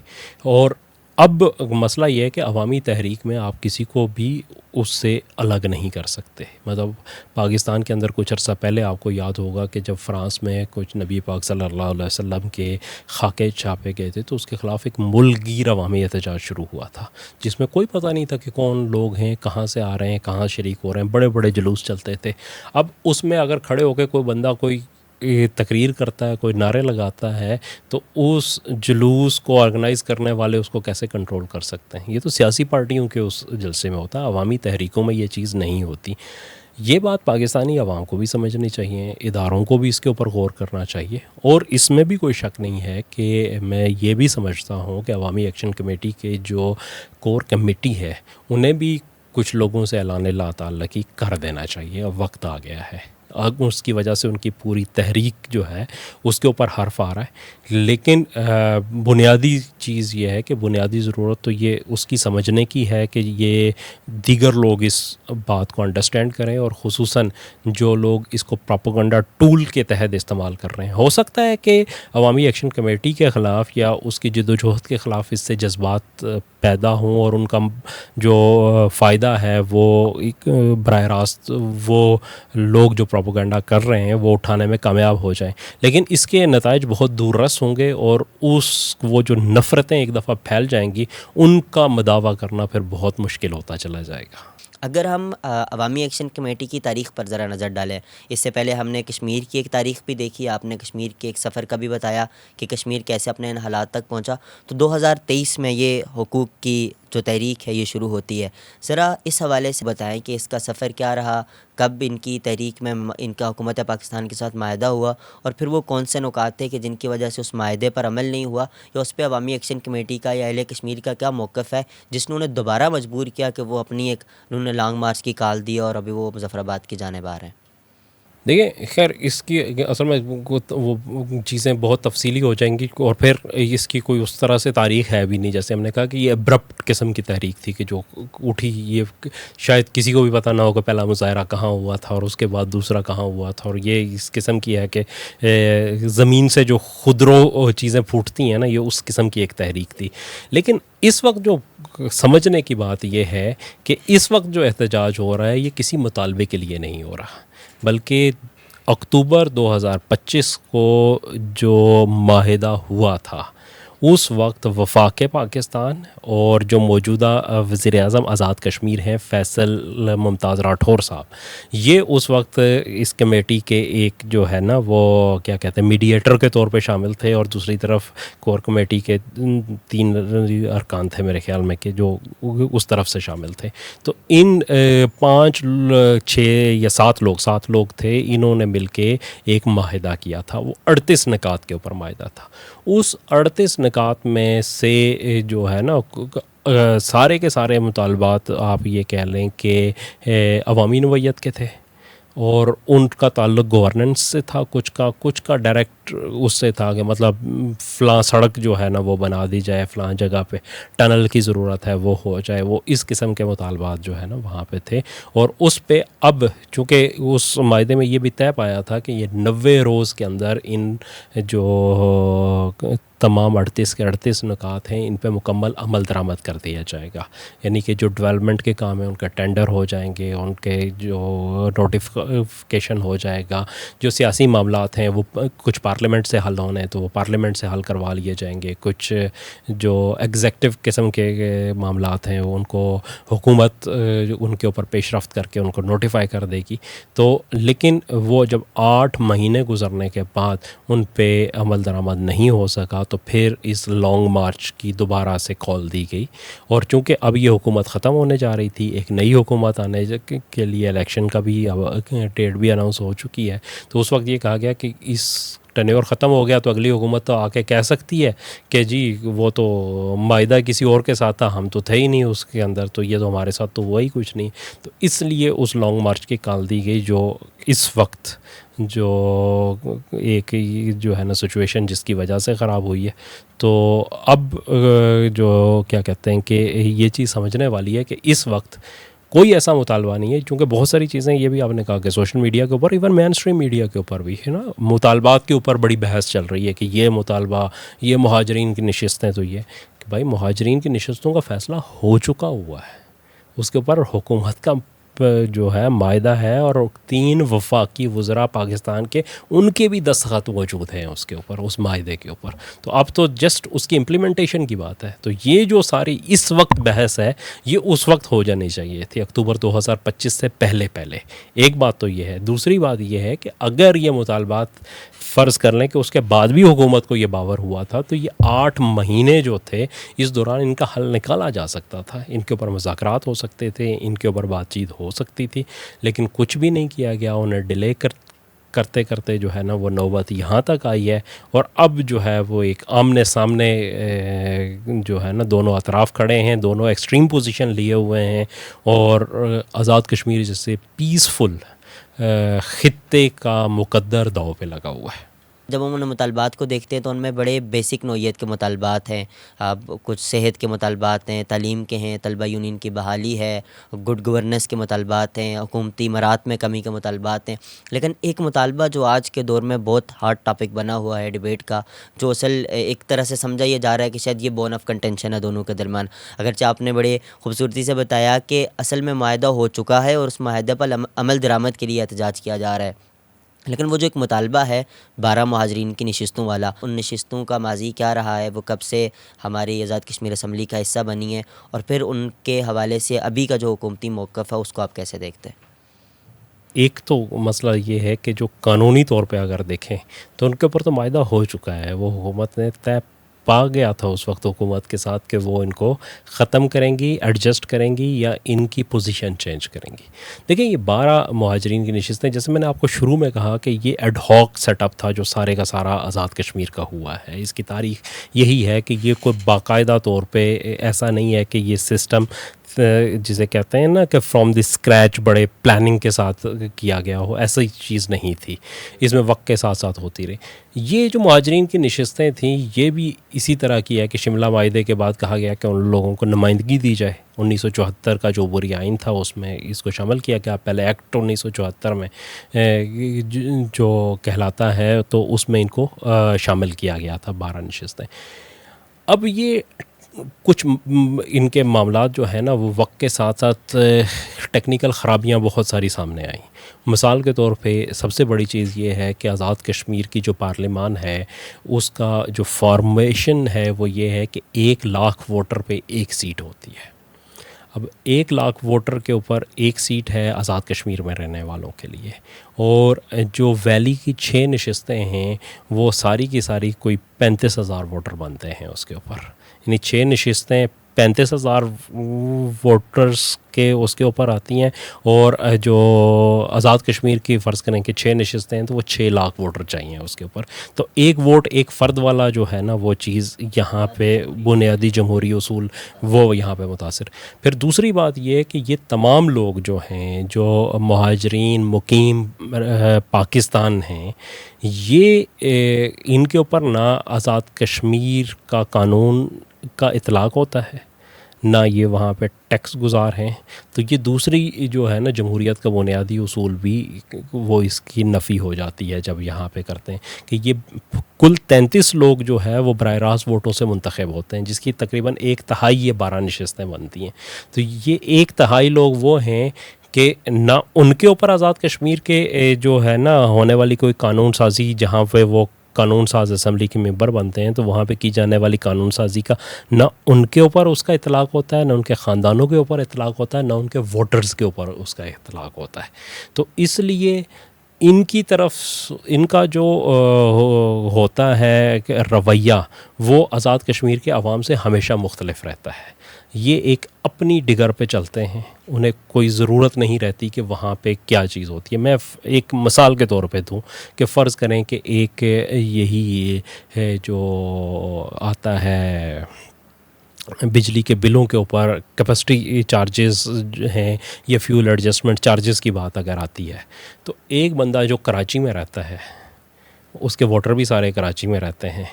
اور اب مسئلہ یہ ہے کہ عوامی تحریک میں آپ کسی کو بھی اس سے الگ نہیں کر سکتے۔ مطلب پاکستان کے اندر کچھ عرصہ پہلے آپ کو یاد ہوگا کہ جب فرانس میں کچھ نبی پاک صلی اللہ علیہ وسلم کے خاکے چھاپے گئے تھے تو اس کے خلاف ایک ملک گیر عوامی احتجاج شروع ہوا تھا، جس میں کوئی پتہ نہیں تھا کہ کون لوگ ہیں، کہاں سے آ رہے ہیں، کہاں شریک ہو رہے ہیں، بڑے بڑے جلوس چلتے تھے۔ اب اس میں اگر کھڑے ہو کے کوئی بندہ کوئی تقریر کرتا ہے، کوئی نعرے لگاتا ہے، تو اس جلوس کو آرگنائز کرنے والے اس کو کیسے کنٹرول کر سکتے ہیں؟ یہ تو سیاسی پارٹیوں کے اس جلسے میں ہوتا ہے، عوامی تحریکوں میں یہ چیز نہیں ہوتی۔ یہ بات پاکستانی عوام کو بھی سمجھنی چاہیے، اداروں کو بھی اس کے اوپر غور کرنا چاہیے۔ اور اس میں بھی کوئی شک نہیں ہے کہ میں یہ بھی سمجھتا ہوں کہ عوامی ایکشن کمیٹی کے جو کور کمیٹی ہے انہیں بھی کچھ لوگوں سے اعلان لا تعلقی کر دینا چاہیے، اب وقت آ گیا ہے۔ اس کی وجہ سے ان کی پوری تحریک جو ہے اس کے اوپر حرف آ رہا ہے. لیکن بنیادی چیز یہ ہے کہ بنیادی ضرورت تو یہ اس کی سمجھنے کی ہے کہ یہ دیگر لوگ اس بات کو انڈرسٹینڈ کریں، اور خصوصاً جو لوگ اس کو پروپیگنڈا ٹول کے تحت استعمال کر رہے ہیں. ہو سکتا ہے کہ عوامی ایکشن کمیٹی کے خلاف یا اس کی جد و جہد کے خلاف اس سے جذبات پیدا ہوں، اور ان کا جو فائدہ ہے وہ ایک براہ راست وہ لوگ جو پروپیگنڈا کر رہے ہیں وہ اٹھانے میں کامیاب ہو جائیں، لیکن اس کے نتائج بہت دور رس ہوں گے، اور وہ جو نفرتیں ایک دفعہ پھیل جائیں گی ان کا مداوع کرنا پھر بہت مشکل ہوتا چلا جائے گا. اگر ہم عوامی ایکشن کمیٹی کی تاریخ پر ذرا نظر ڈالیں، اس سے پہلے ہم نے کشمیر کی ایک تاریخ بھی دیکھی، آپ نے کشمیر کے ایک سفر کا بھی بتایا کہ کشمیر کیسے اپنے ان حالات تک پہنچا، تو 2023 میں یہ حقوق کی جو تحریک ہے یہ شروع ہوتی ہے. ذرا اس حوالے سے بتائیں کہ اس کا سفر کیا رہا، کب ان کی تحریک میں ان کا حکومت پاکستان کے ساتھ معاہدہ ہوا، اور پھر وہ کون سے نکات تھے کہ جن کی وجہ سے اس معاہدے پر عمل نہیں ہوا، یا اس پہ عوامی ایکشن کمیٹی کا یا اہل کشمیر کا کیا موقف ہے جس نے انہیں دوبارہ مجبور کیا کہ وہ اپنی انہوں نے لانگ مارچ کی کال دی اور ابھی وہ مظفر آباد کی جانب آ رہے ہیں. دیکھیں خیر اس کی اصل میں وہ چیزیں بہت تفصیلی ہو جائیں گی، اور پھر اس کی کوئی اس طرح سے تاریخ ہے بھی نہیں. جیسے ہم نے کہا کہ یہ ابرپٹ قسم کی تحریک تھی کہ جو اٹھی، یہ شاید کسی کو بھی پتہ نہ ہو کہ پہلا مظاہرہ کہاں ہوا تھا اور اس کے بعد دوسرا کہاں ہوا تھا، اور یہ اس قسم کی ہے کہ زمین سے جو خودرو چیزیں پھوٹتی ہیں نا، یہ اس قسم کی ایک تحریک تھی. لیکن اس وقت جو سمجھنے کی بات یہ ہے کہ اس وقت جو احتجاج ہو رہا ہے یہ کسی مطالبے کے لیے نہیں ہو رہا، بلکہ اکتوبر 2025 کو جو معاہدہ ہوا تھا اس وقت وفاق پاکستان اور جو موجودہ وزیر اعظم آزاد کشمیر ہیں فیصل ممتاز راٹھور صاحب، یہ اس وقت اس کمیٹی کے ایک جو ہے نا وہ کیا کہتے ہیں میڈیٹر کے طور پہ شامل تھے، اور دوسری طرف کور کمیٹی کے 3 ارکان تھے میرے خیال میں کہ جو اس طرف سے شامل تھے. تو ان 5 6 یا 7 لوگ تھے، انہوں نے مل کے ایک معاہدہ کیا تھا. وہ 38 نکات کے اوپر معاہدہ تھا. اس 38 نکات میں سے جو ہے نا سارے کے سارے مطالبات آپ یہ کہہ لیں کہ عوامی نوعیت کے تھے، اور ان کا تعلق گورننس سے تھا، کچھ کا ڈائریکٹ اس سے تھا کہ مطلب فلاں سڑک جو ہے نا وہ بنا دی جائے، فلاں جگہ پہ ٹنل کی ضرورت ہے وہ ہو جائے. وہ اس قسم کے مطالبات جو ہے نا وہاں پہ تھے، اور اس پہ اب چونکہ اس معاہدے میں یہ بھی طے پایا تھا کہ یہ 90 روز کے اندر ان جو تمام 38 کے 38 نکات ہیں ان پہ مکمل عمل درآمد کر دیا جائے گا. یعنی کہ جو ڈیولپمنٹ کے کام ہیں ان کا ٹینڈر ہو جائیں گے، ان کے جو نوٹیفیکیشن ہو جائے گا، جو سیاسی معاملات ہیں وہ کچھ پارلیمنٹ سے حل ہونے تو وہ پارلیمنٹ سے حل کروا لیے جائیں گے، کچھ جو ایگزیکٹو قسم کے معاملات ہیں ان کو حکومت ان کے اوپر پیش رفت کر کے ان کو نوٹیفائی کر دے گی. تو لیکن وہ جب 8 مہینے گزرنے کے بعد ان پہ عمل درآمد نہیں ہو سکا تو پھر اس لانگ مارچ کی دوبارہ سے کال دی گئی. اور چونکہ اب یہ حکومت ختم ہونے جا رہی تھی، ایک نئی حکومت آنے کے لیے الیکشن کا بھی ڈیٹ بھی اناؤنس ہو چکی ہے، تو اس وقت یہ کہا گیا کہ اس ٹینیور ختم ہو گیا تو اگلی حکومت تو آ کے کہہ سکتی ہے کہ جی وہ تو معاہدہ کسی اور کے ساتھ تھا، ہم تو تھے ہی نہیں اس کے اندر، تو یہ تو ہمارے ساتھ تو ہوا ہی کچھ نہیں. تو اس لیے اس لانگ مارچ کی کال دی گئی جو اس وقت جو ایک جو ہے نا سچویشن جس کی وجہ سے خراب ہوئی ہے. تو اب جو کیا کہتے ہیں کہ یہ چیز سمجھنے والی ہے کہ اس وقت کوئی ایسا مطالبہ نہیں ہے، چونکہ بہت ساری چیزیں یہ بھی آپ نے کہا کہ سوشل میڈیا کے اوپر، ایون مین اسٹریم میڈیا کے اوپر بھی ہے نا، مطالبات کے اوپر بڑی بحث چل رہی ہے کہ یہ مطالبہ، یہ مہاجرین کی نشستیں، تو یہ کہ بھائی مہاجرین کی نشستوں کا فیصلہ ہو چکا ہوا ہے، اس کے اوپر حکومت کا جو ہے معاہدہ ہے، اور 3 وفاقی وزراء پاکستان کے ان کے بھی دستخط موجود ہیں اس کے اوپر، اس معاہدے کے اوپر. تو اب تو جسٹ اس کی امپلیمنٹیشن کی بات ہے. تو یہ جو ساری اس وقت بحث ہے یہ اس وقت ہو جانی چاہیے تھی، اکتوبر 2025 سے پہلے. ایک بات تو یہ ہے. دوسری بات یہ ہے کہ اگر یہ مطالبات فرض کر لیں کہ اس کے بعد بھی حکومت کو یہ باور ہوا تھا تو یہ 8 مہینے جو تھے اس دوران ان کا حل نکالا جا سکتا تھا، ان کے اوپر مذاکرات ہو سکتے تھے، ان کے اوپر بات چیت ہو سکتی تھی، لیکن کچھ بھی نہیں کیا گیا. انہیں ڈیلے کرتے کرتے جو ہے نا وہ نوبت یہاں تک آئی ہے، اور اب جو ہے وہ ایک آمنے سامنے جو ہے نا دونوں اطراف کھڑے ہیں، دونوں ایکسٹریم پوزیشن لیے ہوئے ہیں، اور آزاد کشمیر جیسے پیسفل خطے کا مقدر داؤ پہ لگا ہوا ہے۔ جب ہم ان مطالبات کو دیکھتے ہیں تو ان میں بڑے بیسک نوعیت کے مطالبات ہیں، اب کچھ صحت کے مطالبات ہیں، تعلیم کے ہیں، طلبہ یونین کی بحالی ہے، گڈ گورننس کے مطالبات ہیں، حکومتی امارات میں کمی کے مطالبات ہیں۔ لیکن ایک مطالبہ جو آج کے دور میں بہت ہارڈ ٹاپک بنا ہوا ہے ڈیبیٹ کا، جو اصل ایک طرح سے سمجھا یہ جا رہا ہے کہ شاید یہ بون آف کنٹینشن ہے دونوں کے درمیان، اگرچہ آپ نے بڑے خوبصورتی سے بتایا کہ اصل میں معاہدہ ہو چکا ہے اور اس معاہدے پر عمل درآمد کے لیے احتجاج کیا جا رہا ہے، لیکن وہ جو ایک مطالبہ ہے 12 مہاجرین کی نشستوں والا، ان نشستوں کا ماضی کیا رہا ہے، وہ کب سے ہماری آزاد کشمیر اسمبلی کا حصہ بنی ہے، اور پھر ان کے حوالے سے ابھی کا جو حکومتی موقف ہے اس کو آپ کیسے دیکھتے ہیں؟ ایک تو مسئلہ یہ ہے کہ جو قانونی طور پہ اگر دیکھیں تو ان کے اوپر تو معاہدہ ہو چکا ہے، وہ حکومت نے طے پا گیا تھا اس وقت حکومت کے ساتھ کہ وہ ان کو ختم کریں گی، ایڈجسٹ کریں گی یا ان کی پوزیشن چینج کریں گی۔ دیکھیں یہ 12 مہاجرین کی نشستیں، جیسے میں نے آپ کو شروع میں کہا کہ یہ ایڈ ہاک سیٹ اپ تھا جو سارے کا سارا آزاد کشمیر کا ہوا ہے، اس کی تاریخ یہی ہے کہ یہ کوئی باقاعدہ طور پہ ایسا نہیں ہے کہ یہ سسٹم جسے کہتے ہیں نا کہ فرام دی اسکریچ بڑے پلاننگ کے ساتھ کیا گیا ہو، ایسی چیز نہیں تھی، اس میں وقت کے ساتھ ساتھ ہوتی رہی۔ یہ جو مہاجرین کی نشستیں تھیں یہ بھی اسی طرح کی ہے کہ شملہ معاہدے کے بعد کہا گیا کہ ان لوگوں کو نمائندگی دی جائے۔ 1974 کا جو عبوری آئین تھا اس میں اس کو شامل کیا گیا، پہلے ایکٹ 1974 میں جو کہلاتا ہے تو اس میں ان کو شامل کیا گیا تھا 12 نشستیں۔ اب یہ کچھ ان کے معاملات جو ہیں نا وہ وقت کے ساتھ ساتھ ٹیکنیکل خرابیاں بہت ساری سامنے آئیں۔ مثال کے طور پہ سب سے بڑی چیز یہ ہے کہ آزاد کشمیر کی جو پارلیمان ہے اس کا جو فارمیشن ہے وہ یہ ہے کہ 1 لاکھ ووٹر پہ 1 سیٹ ہوتی ہے۔ اب 1 لاکھ ووٹر کے اوپر 1 سیٹ ہے آزاد کشمیر میں رہنے والوں کے لیے، اور جو ویلی کی 6 نشستیں ہیں وہ ساری کی ساری کوئی 35,000 ووٹر بنتے ہیں اس کے اوپر، یعنی 6 نشستیں 35,000 ووٹرز کے اس کے اوپر آتی ہیں، اور جو آزاد کشمیر کی فرض کریں کہ 6 نشستیں ہیں تو وہ 6 لاکھ ووٹر چاہیے اس کے اوپر، تو 1 ووٹ 1 فرد والا جو ہے نا وہ چیز یہاں پہ بنیادی جمہوری اصول وہ یہاں پہ متاثر۔ پھر دوسری بات یہ ہے کہ یہ تمام لوگ جو ہیں جو مہاجرین مقیم پاکستان ہیں، یہ ان کے اوپر نہ آزاد کشمیر کا قانون کا اطلاق ہوتا ہے، نہ یہ وہاں پہ ٹیکس گزار ہیں، تو یہ دوسری جو ہے نا جمہوریت کا بنیادی اصول بھی وہ اس کی نفی ہو جاتی ہے جب یہاں پہ کرتے ہیں کہ یہ کل 33 لوگ جو ہے وہ براہ راست ووٹوں سے منتخب ہوتے ہیں، جس کی تقریباً 1/3 یہ 12 نشستیں بنتی ہیں، تو یہ 1/3 لوگ وہ ہیں کہ نہ ان کے اوپر آزاد کشمیر کے جو ہے نا ہونے والی کوئی قانون سازی جہاں پہ وہ قانون ساز اسمبلی کے ممبر بنتے ہیں تو وہاں پہ کی جانے والی قانون سازی کا نہ ان کے اوپر اس کا اطلاق ہوتا ہے، نہ ان کے خاندانوں کے اوپر اطلاق ہوتا ہے، نہ ان کے ووٹرز کے اوپر اس کا اطلاق ہوتا ہے۔ تو اس لیے ان کی طرف ان کا جو ہوتا ہے رویہ وہ آزاد کشمیر کے عوام سے ہمیشہ مختلف رہتا ہے۔ یہ ایک اپنی ڈگر پہ چلتے ہیں، انہیں کوئی ضرورت نہیں رہتی کہ وہاں پہ کیا چیز ہوتی ہے۔ میں ایک مثال کے طور پہ دوں کہ فرض کریں کہ ایک یہی ہے جو آتا ہے بجلی کے بلوں کے اوپر کیپیسٹی چارجز ہیں یا فیول ایڈجسٹمنٹ چارجز کی بات اگر آتی ہے، تو ایک بندہ جو کراچی میں رہتا ہے، اس کے ووٹر بھی سارے کراچی میں رہتے ہیں،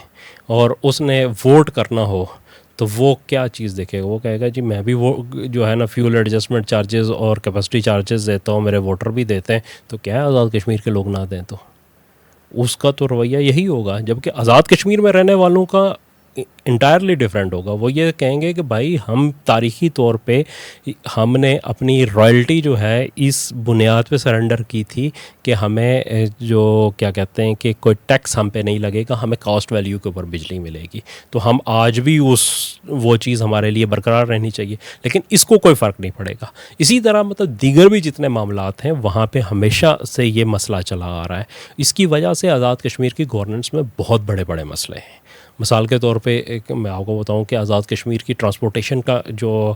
اور اس نے ووٹ کرنا ہو تو وہ کیا چیز دیکھے گا؟ وہ کہے گا جی میں بھی وہ جو ہے نا فیول ایڈجسٹمنٹ چارجز اور کیپیسٹی چارجز دیتا ہوں، میرے ووٹر بھی دیتے ہیں، تو کیا ہے آزاد کشمیر کے لوگ نہ دیں؟ تو اس کا تو رویہ یہی ہوگا، جبکہ آزاد کشمیر میں رہنے والوں کا انٹائرلی ڈیفرنٹ ہوگا۔ وہ یہ کہیں گے کہ بھائی ہم تاریخی طور پہ ہم نے اپنی رائلٹی جو ہے اس بنیاد پہ سرنڈر کی تھی کہ ہمیں جو کیا کہتے ہیں کہ کوئی ٹیکس ہم پہ نہیں لگے گا، ہمیں کاسٹ ویلیو کے اوپر بجلی ملے گی، تو ہم آج بھی وہ چیز ہمارے لیے برقرار رہنی چاہیے، لیکن اس کو کوئی فرق نہیں پڑے گا۔ اسی طرح مطلب دیگر بھی جتنے معاملات ہیں وہاں پہ ہمیشہ سے یہ مسئلہ چلا آ رہا ہے۔ اس کی وجہ سے آزاد کشمیر کی گورننس میں بہت بڑے بڑے مسئلے ہیں۔ مثال کے طور پہ میں آپ کو بتاؤں کہ آزاد کشمیر کی ٹرانسپورٹیشن کا جو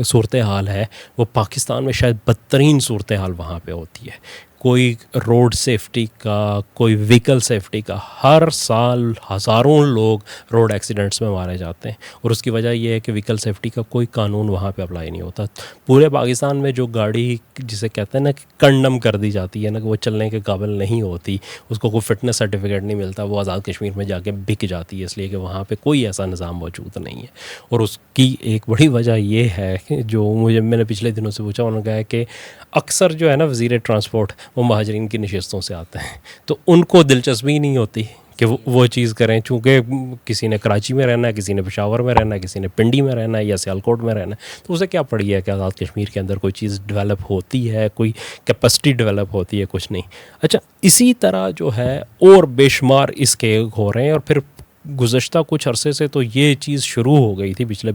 صورتحال ہے وہ پاکستان میں شاید بدترین صورتحال وہاں پہ ہوتی ہے۔ کوئی روڈ سیفٹی کا, کوئی وہیکل سیفٹی کا. ہر سال ہزاروں لوگ روڈ ایکسیڈنٹس میں مارے جاتے ہیں, اور اس کی وجہ یہ ہے کہ وہیکل سیفٹی کا کوئی قانون وہاں پہ اپلائی نہیں ہوتا. پورے پاکستان میں جو گاڑی جسے کہتے ہیں نا کہ کنڈم کر دی جاتی ہے نا, کہ وہ چلنے کے قابل نہیں ہوتی, اس کو کوئی فٹنس سرٹیفکیٹ نہیں ملتا, وہ آزاد کشمیر میں جا کے بک جاتی ہے, اس لیے کہ وہاں پہ کوئی ایسا نظام موجود نہیں ہے. اور اس کی ایک بڑی وجہ یہ ہے کہ جو میں نے پچھلے دنوں سے پوچھا, انہوں نے کہا ہے کہ اکثر جو ہے نا وزیر ٹرانسپورٹ وہ مہاجرین کی نشستوں سے آتے ہیں, تو ان کو دلچسپی نہیں ہوتی کہ وہ چیز کریں, چونکہ کسی نے کراچی میں رہنا ہے, کسی نے پشاور میں رہنا ہے, کسی نے پنڈی میں رہنا ہے یا سیالکوٹ میں رہنا ہے, تو اسے کیا پڑی ہے کہ آزاد کشمیر کے اندر کوئی چیز ڈیولپ ہوتی ہے, کوئی کیپیسٹی ڈیولپ ہوتی ہے, کچھ نہیں. اچھا, اسی طرح جو ہے اور بے شمار اس کے ہو رہے ہیں. اور پھر گزشتہ کچھ عرصے سے تو یہ چیز شروع ہو گئی تھی پچھلے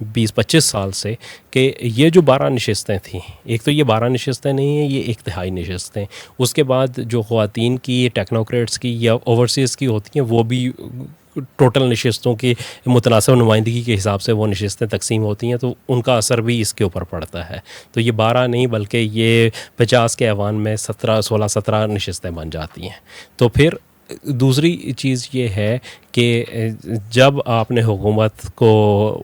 20-25 سال سے, کہ یہ جو 12 نشستیں تھیں, ایک تو یہ 12 نشستیں نہیں ہیں, یہ ایک تہائی نشستیں. اس کے بعد جو خواتین کی, ٹیکنوکریٹس کی یا اوورسیز کی ہوتی ہیں, وہ بھی ٹوٹل نشستوں کی متناسب نمائندگی کے حساب سے وہ نشستیں تقسیم ہوتی ہیں, تو ان کا اثر بھی اس کے اوپر پڑتا ہے. تو یہ 12 نہیں بلکہ یہ 50 کے ایوان میں 16-17 نشستیں بن جاتی ہیں. تو پھر دوسری چیز یہ ہے کہ جب آپ نے حکومت کو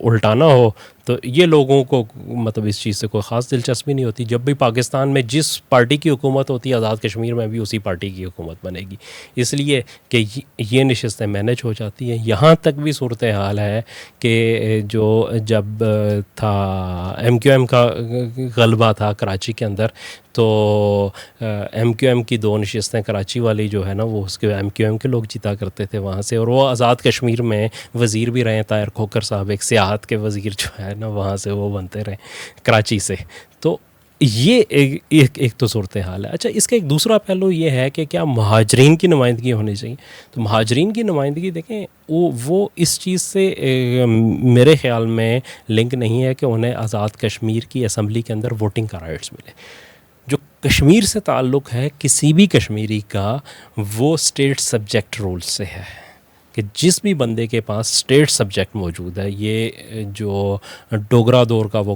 الٹانا ہو تو یہ لوگوں کو مطلب اس چیز سے کوئی خاص دلچسپی نہیں ہوتی. جب بھی پاکستان میں جس پارٹی کی حکومت ہوتی ہے, آزاد کشمیر میں بھی اسی پارٹی کی حکومت بنے گی, اس لیے کہ یہ نشستیں مینج ہو جاتی ہیں. یہاں تک بھی صورتحال ہے کہ جو جب تھا MQM کا غلبہ تھا کراچی کے اندر, تو MQM کی 2 نشستیں کراچی والی جو ہے نا, وہ اس کے MQM کے لوگ جیتا کرتے تھے وہاں سے, اور وہ آزاد کشمیر میں وزیر بھی رہے. طاہر کھوکھر صاحب ایک سیاحت کے وزیر جو ہے نا, وہاں سے وہ بنتے رہے کراچی سے. تو یہ ایک تو صورتحال ہے. اچھا, اس کا ایک دوسرا پہلو یہ ہے کہ کیا مہاجرین کی نمائندگی ہونی چاہیے. تو مہاجرین کی نمائندگی دیکھیں, وہ اس چیز سے میرے خیال میں لنک نہیں ہے کہ انہیں آزاد کشمیر کی اسمبلی کے اندر ووٹنگ کا رائٹس ملے. جو کشمیر سے تعلق ہے کسی بھی کشمیری کا, وہ اسٹیٹ سبجیکٹ رول سے ہے, کہ جس بھی بندے کے پاس اسٹیٹ سبجیکٹ موجود ہے. یہ جو ڈوگرا دور کا وہ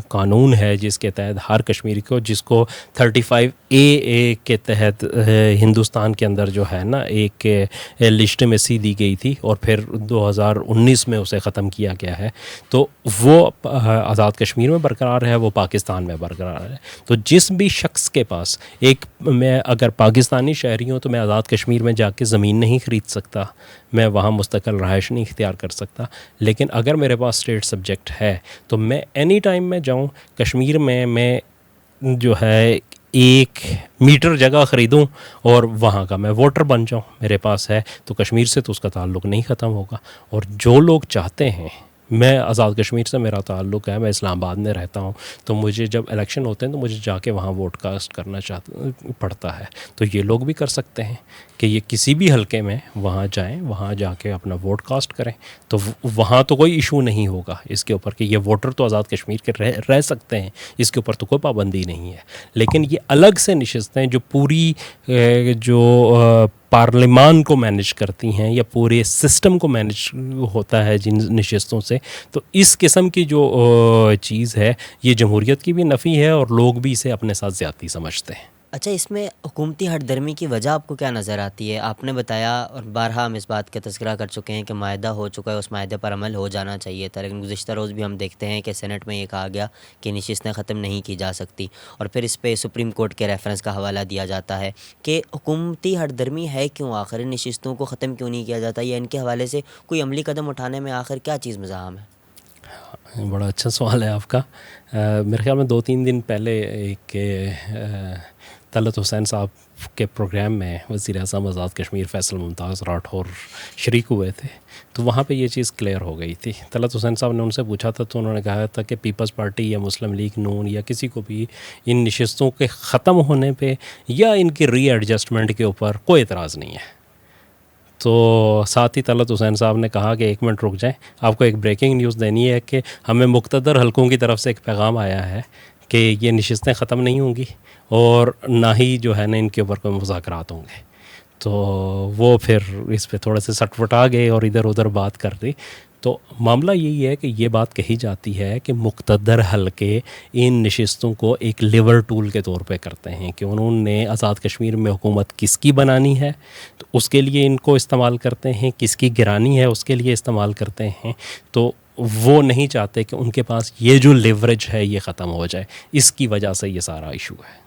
قانون ہے جس کے تحت ہر کشمیری کو, جس کو 35A کے تحت ہندوستان کے اندر جو ہے نا ایک لسٹ میں سی دی گئی تھی, اور پھر 2019 میں اسے ختم کیا گیا ہے. تو وہ آزاد کشمیر میں برقرار ہے, وہ پاکستان میں برقرار ہے. تو جس بھی شخص کے پاس میں اگر پاکستانی شہری ہوں تو میں آزاد کشمیر میں جا کے زمین نہیں خرید سکتا, میں وہاں مستقل رہائش نہیں اختیار کر سکتا. لیکن اگر میرے پاس اسٹیٹ سبجیکٹ ہے تو میں اینی ٹائم میں جاؤں کشمیر میں جو ہے 1 میٹر جگہ خریدوں اور وہاں کا میں ووٹر بن جاؤں, میرے پاس ہے. تو کشمیر سے تو اس کا تعلق نہیں ختم ہوگا. اور جو لوگ چاہتے ہیں, میں آزاد کشمیر سے میرا تعلق ہے, میں اسلام آباد میں رہتا ہوں, تو مجھے جب الیکشن ہوتے ہیں تو مجھے جا کے وہاں ووٹ کاسٹ کرنا پڑتا ہے. تو یہ لوگ بھی کر سکتے ہیں کہ یہ کسی بھی حلقے میں وہاں جائیں, وہاں جا کے اپنا ووٹ کاسٹ کریں. تو وہاں تو کوئی ایشو نہیں ہوگا اس کے اوپر کہ یہ ووٹر تو آزاد کشمیر کے رہ سکتے ہیں, اس کے اوپر تو کوئی پابندی نہیں ہے. لیکن یہ الگ سے نشستیں جو پوری جو پارلیمان کو مینج کرتی ہیں یا پورے سسٹم کو مینج ہوتا ہے جن نشستوں سے, تو اس قسم کی جو چیز ہے یہ جمہوریت کی بھی نفی ہے, اور لوگ بھی اسے اپنے ساتھ زیادتی سمجھتے ہیں. اچھا, اس میں حکومتی ہٹ درمی کی وجہ آپ کو کیا نظر آتی ہے؟ آپ نے بتایا اور بارہا ہم اس بات کا تذکرہ کر چکے ہیں کہ معاہدہ ہو چکا ہے, اس معاہدے پر عمل ہو جانا چاہیے تھا, لیکن گزشتہ روز بھی ہم دیکھتے ہیں کہ سینٹ میں یہ کہا گیا کہ نشستیں ختم نہیں کی جا سکتی, اور پھر اس پہ سپریم کورٹ کے ریفرنس کا حوالہ دیا جاتا ہے کہ حکومتی ہٹ درمی ہے کیوں, آخر ان نشستوں کو ختم کیوں نہیں کیا جاتا, یا ان کے حوالے سے کوئی عملی قدم اٹھانے میں آخر کیا چیز مزاحم ہے؟ بڑا اچھا سوال ہے آپ کا. میرے خیال میں 2-3 دن پہلے ایک طلعت حسین صاحب کے پروگرام میں وزیر اعظم آزاد کشمیر فیصل ممتاز راٹھور شریک ہوئے تھے, تو وہاں پہ یہ چیز کلیئر ہو گئی تھی. طلعت حسین صاحب نے ان سے پوچھا تھا تو انہوں نے کہا تھا کہ پیپلز پارٹی یا مسلم لیگ نون یا کسی کو بھی ان نشستوں کے ختم ہونے پہ یا ان کی ری ایڈجسٹمنٹ کے اوپر کوئی اعتراض نہیں ہے. تو ساتھ ہی طلعت حسین صاحب نے کہا کہ 1 منٹ رک جائیں, آپ کو ایک بریکنگ نیوز دینی ہے کہ ہمیں مقتدر حلقوں کی طرف سے ایک پیغام آیا ہے کہ یہ نشستیں ختم نہیں ہوں گی, اور نہ ہی جو ہے نا ان کے اوپر کوئی مذاکرات ہوں گے. تو وہ پھر اس پہ تھوڑے سے سٹ پٹا گئے اور ادھر ادھر بات کر دی. تو معاملہ یہی ہے کہ یہ بات کہی جاتی ہے کہ مقتدر حلقے ان نشستوں کو ایک لیور ٹول کے طور پہ کرتے ہیں کہ انہوں نے آزاد کشمیر میں حکومت کس کی بنانی ہے تو اس کے لیے ان کو استعمال کرتے ہیں، کس کی گرانی ہے اس کے لیے استعمال کرتے ہیں. تو وہ نہیں چاہتے کہ ان کے پاس یہ جو لیوریج ہے یہ ختم ہو جائے. اس کی وجہ سے یہ سارا ایشو ہے.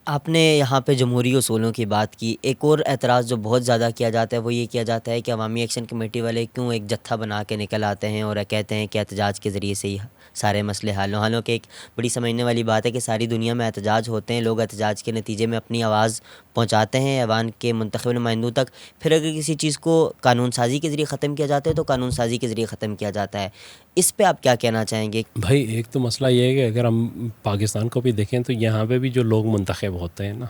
آپ نے یہاں پہ جمہوری اصولوں کی بات کی. ایک اور اعتراض جو بہت زیادہ کیا جاتا ہے وہ یہ کیا جاتا ہے کہ عوامی ایکشن کمیٹی والے کیوں ایک جتھا بنا کے نکل آتے ہیں اور کہتے ہیں کہ احتجاج کے ذریعے سے ہی سارے مسئلے حل ہوں. حالانکہ ایک بڑی سمجھنے والی بات ہے کہ ساری دنیا میں احتجاج ہوتے ہیں، لوگ احتجاج کے نتیجے میں اپنی آواز پہنچاتے ہیں ایوان کے منتخب نمائندوں تک. پھر اگر کسی چیز کو قانون سازی کے ذریعے ختم کیا جاتا ہے تو قانون سازی کے ذریعے ختم کیا جاتا ہے. اس پہ آپ کیا کہنا چاہیں گے؟ بھائی ایک تو مسئلہ یہ ہے کہ اگر ہم پاکستان کو بھی دیکھیں تو یہاں پہ بھی جو لوگ منتخب ہوتے ہیں نا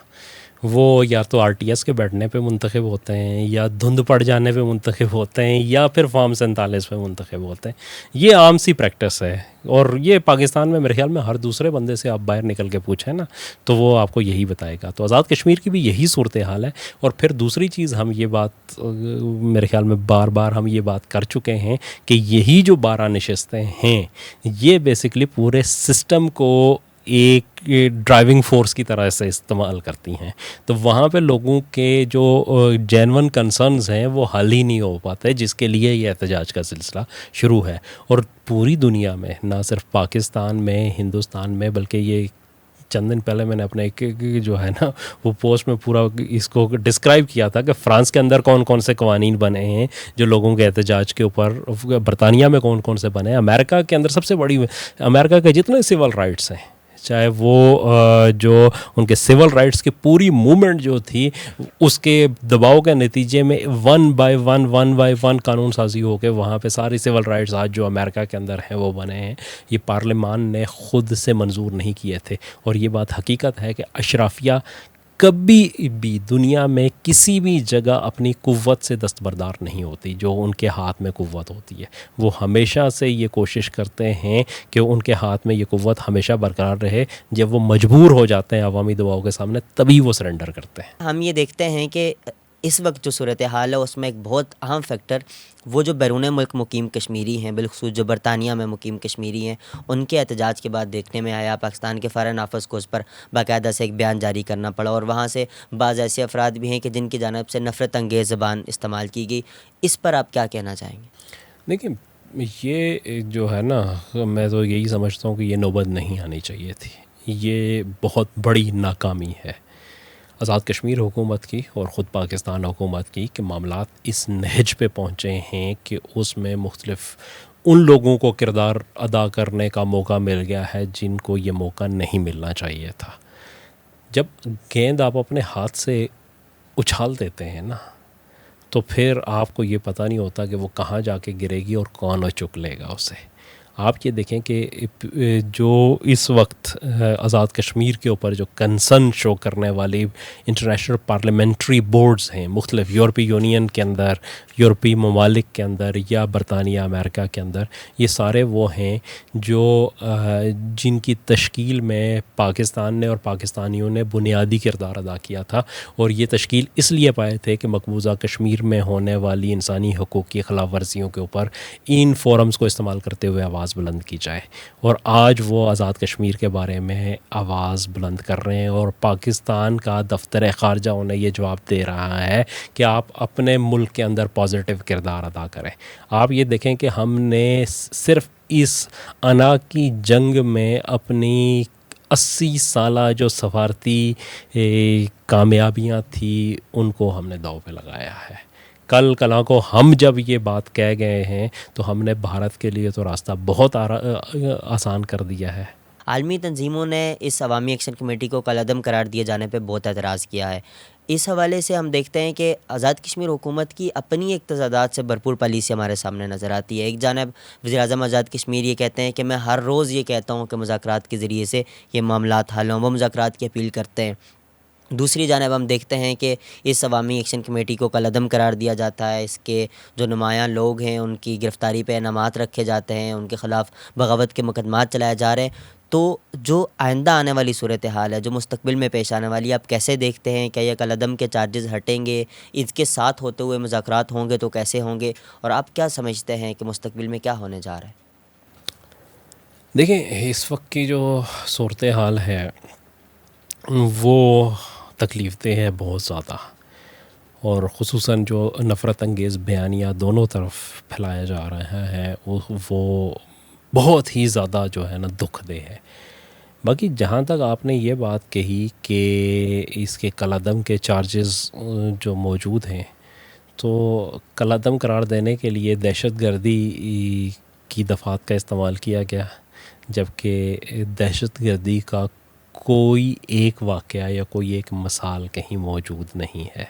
وہ یا تو آر ٹی ایس کے بیٹھنے پہ منتخب ہوتے ہیں، یا دھند پڑ جانے پہ منتخب ہوتے ہیں، یا پھر فارم 47 پہ منتخب ہوتے ہیں. یہ عام سی پریکٹس ہے اور یہ پاکستان میں میرے خیال میں ہر دوسرے بندے سے آپ باہر نکل کے پوچھیں نا تو وہ آپ کو یہی بتائے گا. تو آزاد کشمیر کی بھی یہی صورتحال ہے. اور پھر دوسری چیز ہم یہ بات میرے خیال میں بار بار ہم یہ بات کر چکے ہیں کہ یہی جو 12 نشستیں ہیں یہ بیسکلی پورے سسٹم کو ایک ڈرائیونگ فورس کی طرح سے استعمال کرتی ہیں. تو وہاں پہ لوگوں کے جو جینون کنسرنز ہیں وہ حل ہی نہیں ہو پاتے، جس کے لیے یہ احتجاج کا سلسلہ شروع ہے. اور پوری دنیا میں، نہ صرف پاکستان میں، ہندوستان میں، بلکہ یہ چند دن پہلے میں نے اپنے ایک جو ہے نا وہ پوسٹ میں پورا اس کو ڈسکرائب کیا تھا کہ فرانس کے اندر کون کون سے قوانین بنے ہیں جو لوگوں کے احتجاج کے اوپر، برطانیہ میں کون کون سے بنے ہیں، امریکہ کے اندر سب سے بڑی، امریکہ کے جتنے سول رائٹس ہیں، چاہے وہ جو ان کے سول رائٹس کی پوری موومنٹ جو تھی اس کے دباؤ کے نتیجے میں ون بائی ون قانون سازی ہو کے وہاں پہ ساری سول رائٹس آج جو امریکہ کے اندر ہیں وہ بنے ہیں. یہ پارلیمان نے خود سے منظور نہیں کیے تھے. اور یہ بات حقیقت ہے کہ اشرافیہ کبھی بھی دنیا میں کسی بھی جگہ اپنی قوت سے دستبردار نہیں ہوتی. جو ان کے ہاتھ میں قوت ہوتی ہے وہ ہمیشہ سے یہ کوشش کرتے ہیں کہ ان کے ہاتھ میں یہ قوت ہمیشہ برقرار رہے. جب وہ مجبور ہو جاتے ہیں عوامی دباؤ کے سامنے تبھی وہ سرنڈر کرتے ہیں. ہم یہ دیکھتے ہیں کہ اس وقت جو صورتحال ہے اس میں ایک بہت اہم فیکٹر وہ جو بیرون ملک مقیم کشمیری ہیں، بالخصوص جو برطانیہ میں مقیم کشمیری ہیں، ان کے احتجاج کے بعد دیکھنے میں آیا. پاکستان کے فارغ نافذ کو اس پر باقاعدہ سے ایک بیان جاری کرنا پڑا اور وہاں سے بعض ایسے افراد بھی ہیں کہ جن کی جانب سے نفرت انگیز زبان استعمال کی گئی. اس پر آپ کیا کہنا چاہیں گے؟ دیکھیں یہ جو ہے نا میں تو یہی سمجھتا ہوں کہ یہ نوبت نہیں آنی چاہیے تھی. یہ بہت بڑی ناکامی ہے آزاد کشمیر حکومت کی اور خود پاکستان حکومت کی کہ معاملات اس نہج پہ پہنچے ہیں کہ اس میں مختلف ان لوگوں کو کردار ادا کرنے کا موقع مل گیا ہے جن کو یہ موقع نہیں ملنا چاہیے تھا. جب گیند آپ اپنے ہاتھ سے اچھال دیتے ہیں نا تو پھر آپ کو یہ پتہ نہیں ہوتا کہ وہ کہاں جا کے گرے گی اور کون چک لے گا اسے. آپ یہ دیکھیں کہ جو اس وقت آزاد کشمیر کے اوپر جو کنسرن شو کرنے والی انٹرنیشنل پارلیمنٹری بورڈز ہیں مختلف یورپی یونین کے اندر، یورپی ممالک کے اندر یا برطانیہ امریکہ کے اندر، یہ سارے وہ ہیں جو جن کی تشکیل میں پاکستان نے اور پاکستانیوں نے بنیادی کردار ادا کیا تھا. اور یہ تشکیل اس لیے پائے تھے کہ مقبوضہ کشمیر میں ہونے والی انسانی حقوق کی خلاف ورزیوں کے اوپر ان فورمز کو استعمال کرتے ہوئے آواز بلند کی جائے. اور آج وہ آزاد کشمیر کے بارے میں آواز بلند کر رہے ہیں اور پاکستان کا دفتر خارجہ انہیں یہ جواب دے رہا ہے کہ آپ اپنے ملک کے اندر پازیٹیو کردار ادا کریں. آپ یہ دیکھیں کہ ہم نے صرف اس انا کی جنگ میں اپنی 80 سالہ جو سفارتی کامیابیاں تھیں ان کو ہم نے داؤ پہ لگایا ہے. کل کلاں کو ہم جب یہ بات کہہ گئے ہیں تو ہم نے بھارت کے لیے تو راستہ بہت آسان کر دیا ہے. عالمی تنظیموں نے اس عوامی ایکشن کمیٹی کو کالعدم قرار دیے جانے پہ بہت اعتراض کیا ہے. اس حوالے سے ہم دیکھتے ہیں کہ آزاد کشمیر حکومت کی اپنی ایک تضادات سے بھرپور پالیسی ہمارے سامنے نظر آتی ہے. ایک جانب وزیر اعظم آزاد کشمیر یہ کہتے ہیں کہ میں ہر روز یہ کہتا ہوں کہ مذاکرات کے ذریعے سے یہ معاملات حل ہوں، وہ مذاکرات کی اپیل کرتے ہیں. دوسری جانب ہم دیکھتے ہیں کہ اس عوامی ایکشن کمیٹی کو کالعدم قرار دیا جاتا ہے. اس کے جو نمایاں لوگ ہیں ان کی گرفتاری پہ انعامات رکھے جاتے ہیں، ان کے خلاف بغاوت کے مقدمات چلائے جا رہے ہیں. تو جو آئندہ آنے والی صورتحال ہے، جو مستقبل میں پیش آنے والی، آپ کیسے دیکھتے ہیں؟ کیا یہ کالعدم کے چارجز ہٹیں گے؟ اس کے ساتھ ہوتے ہوئے مذاکرات ہوں گے تو کیسے ہوں گے؟ اور آپ کیا سمجھتے ہیں کہ مستقبل میں کیا ہونے جا رہا ہے؟ دیکھیں، اس وقت کی جو صورتحال ہے وہ تکلیف دہ ہے بہت زیادہ، اور خصوصاً جو نفرت انگیز بیانیہ دونوں طرف پھیلایا جا رہا ہے وہ بہت ہی زیادہ جو ہے نا دکھ دہ ہے۔ باقی جہاں تک آپ نے یہ بات کہی کہ اس کے کالعدم کے چارجز جو موجود ہیں، تو کالعدم قرار دینے کے لیے دہشت گردی کی دفعات کا استعمال کیا گیا، جبکہ دہشت گردی کا کوئی ایک واقعہ یا کوئی ایک مثال کہیں موجود نہیں ہے۔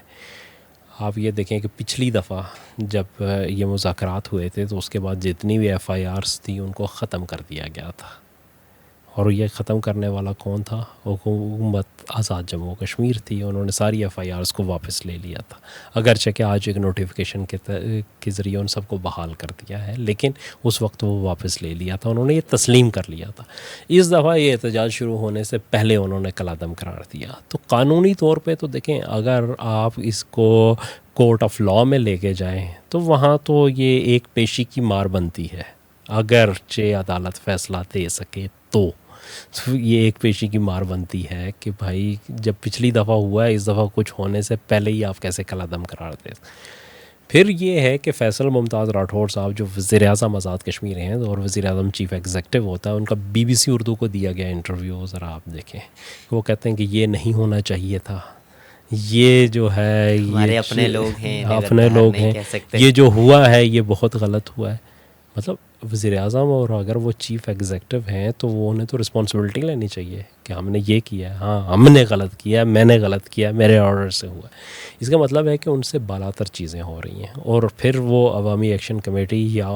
آپ یہ دیکھیں کہ پچھلی دفعہ جب یہ مذاکرات ہوئے تھے تو اس کے بعد جتنی بھی ایف آئی آرز تھیں ان کو ختم کر دیا گیا تھا، اور یہ ختم کرنے والا کون تھا؟ حکومت آزاد جموں و کشمیر تھی۔ انہوں نے ساری ایف آئی آرز کو واپس لے لیا تھا، اگرچہ کہ آج ایک نوٹیفیکیشن کے ذریعے ان سب کو بحال کر دیا ہے، لیکن اس وقت وہ واپس لے لیا تھا، انہوں نے یہ تسلیم کر لیا تھا۔ اس دفعہ یہ احتجاج شروع ہونے سے پہلے انہوں نے کالعدم قرار دیا۔ تو قانونی طور پہ تو دیکھیں، اگر آپ اس کو کورٹ آف لاء میں لے کے جائیں تو وہاں تو یہ ایک پیشی کی مار بنتی ہے، اگرچہ عدالت فیصلہ دے سکے تو یہ ایک پیشی کی مار بنتی ہے کہ بھائی جب پچھلی دفعہ ہوا ہے، اس دفعہ کچھ ہونے سے پہلے ہی آپ کیسے کالعدم قرار دیں۔ پھر یہ ہے کہ فیصل ممتاز راٹھوڑ صاحب جو وزیر اعظم آزاد کشمیر ہیں اور وزیر اعظم چیف ایگزیکٹو ہوتا ہے، ان کا بی بی سی اردو کو دیا گیا انٹرویو ذرا آپ دیکھیں، وہ کہتے ہیں کہ یہ نہیں ہونا چاہیے تھا، یہ جو ہے ہمارے اپنے لوگ ہیں، اپنے لوگ ہیں، یہ جو ہوا ہے یہ بہت غلط ہوا ہے۔ مطلب وزیر اعظم اور اگر وہ چیف ایگزیکٹو ہیں تو وہ انہیں تو رسپانسبلٹی لینی چاہیے کہ ہم نے یہ کیا ہے، ہاں ہم نے غلط کیا، میں نے غلط کیا، میرے آرڈر سے ہوا۔ اس کا مطلب ہے کہ ان سے بالاتر چیزیں ہو رہی ہیں، اور پھر وہ عوامی ایکشن کمیٹی یا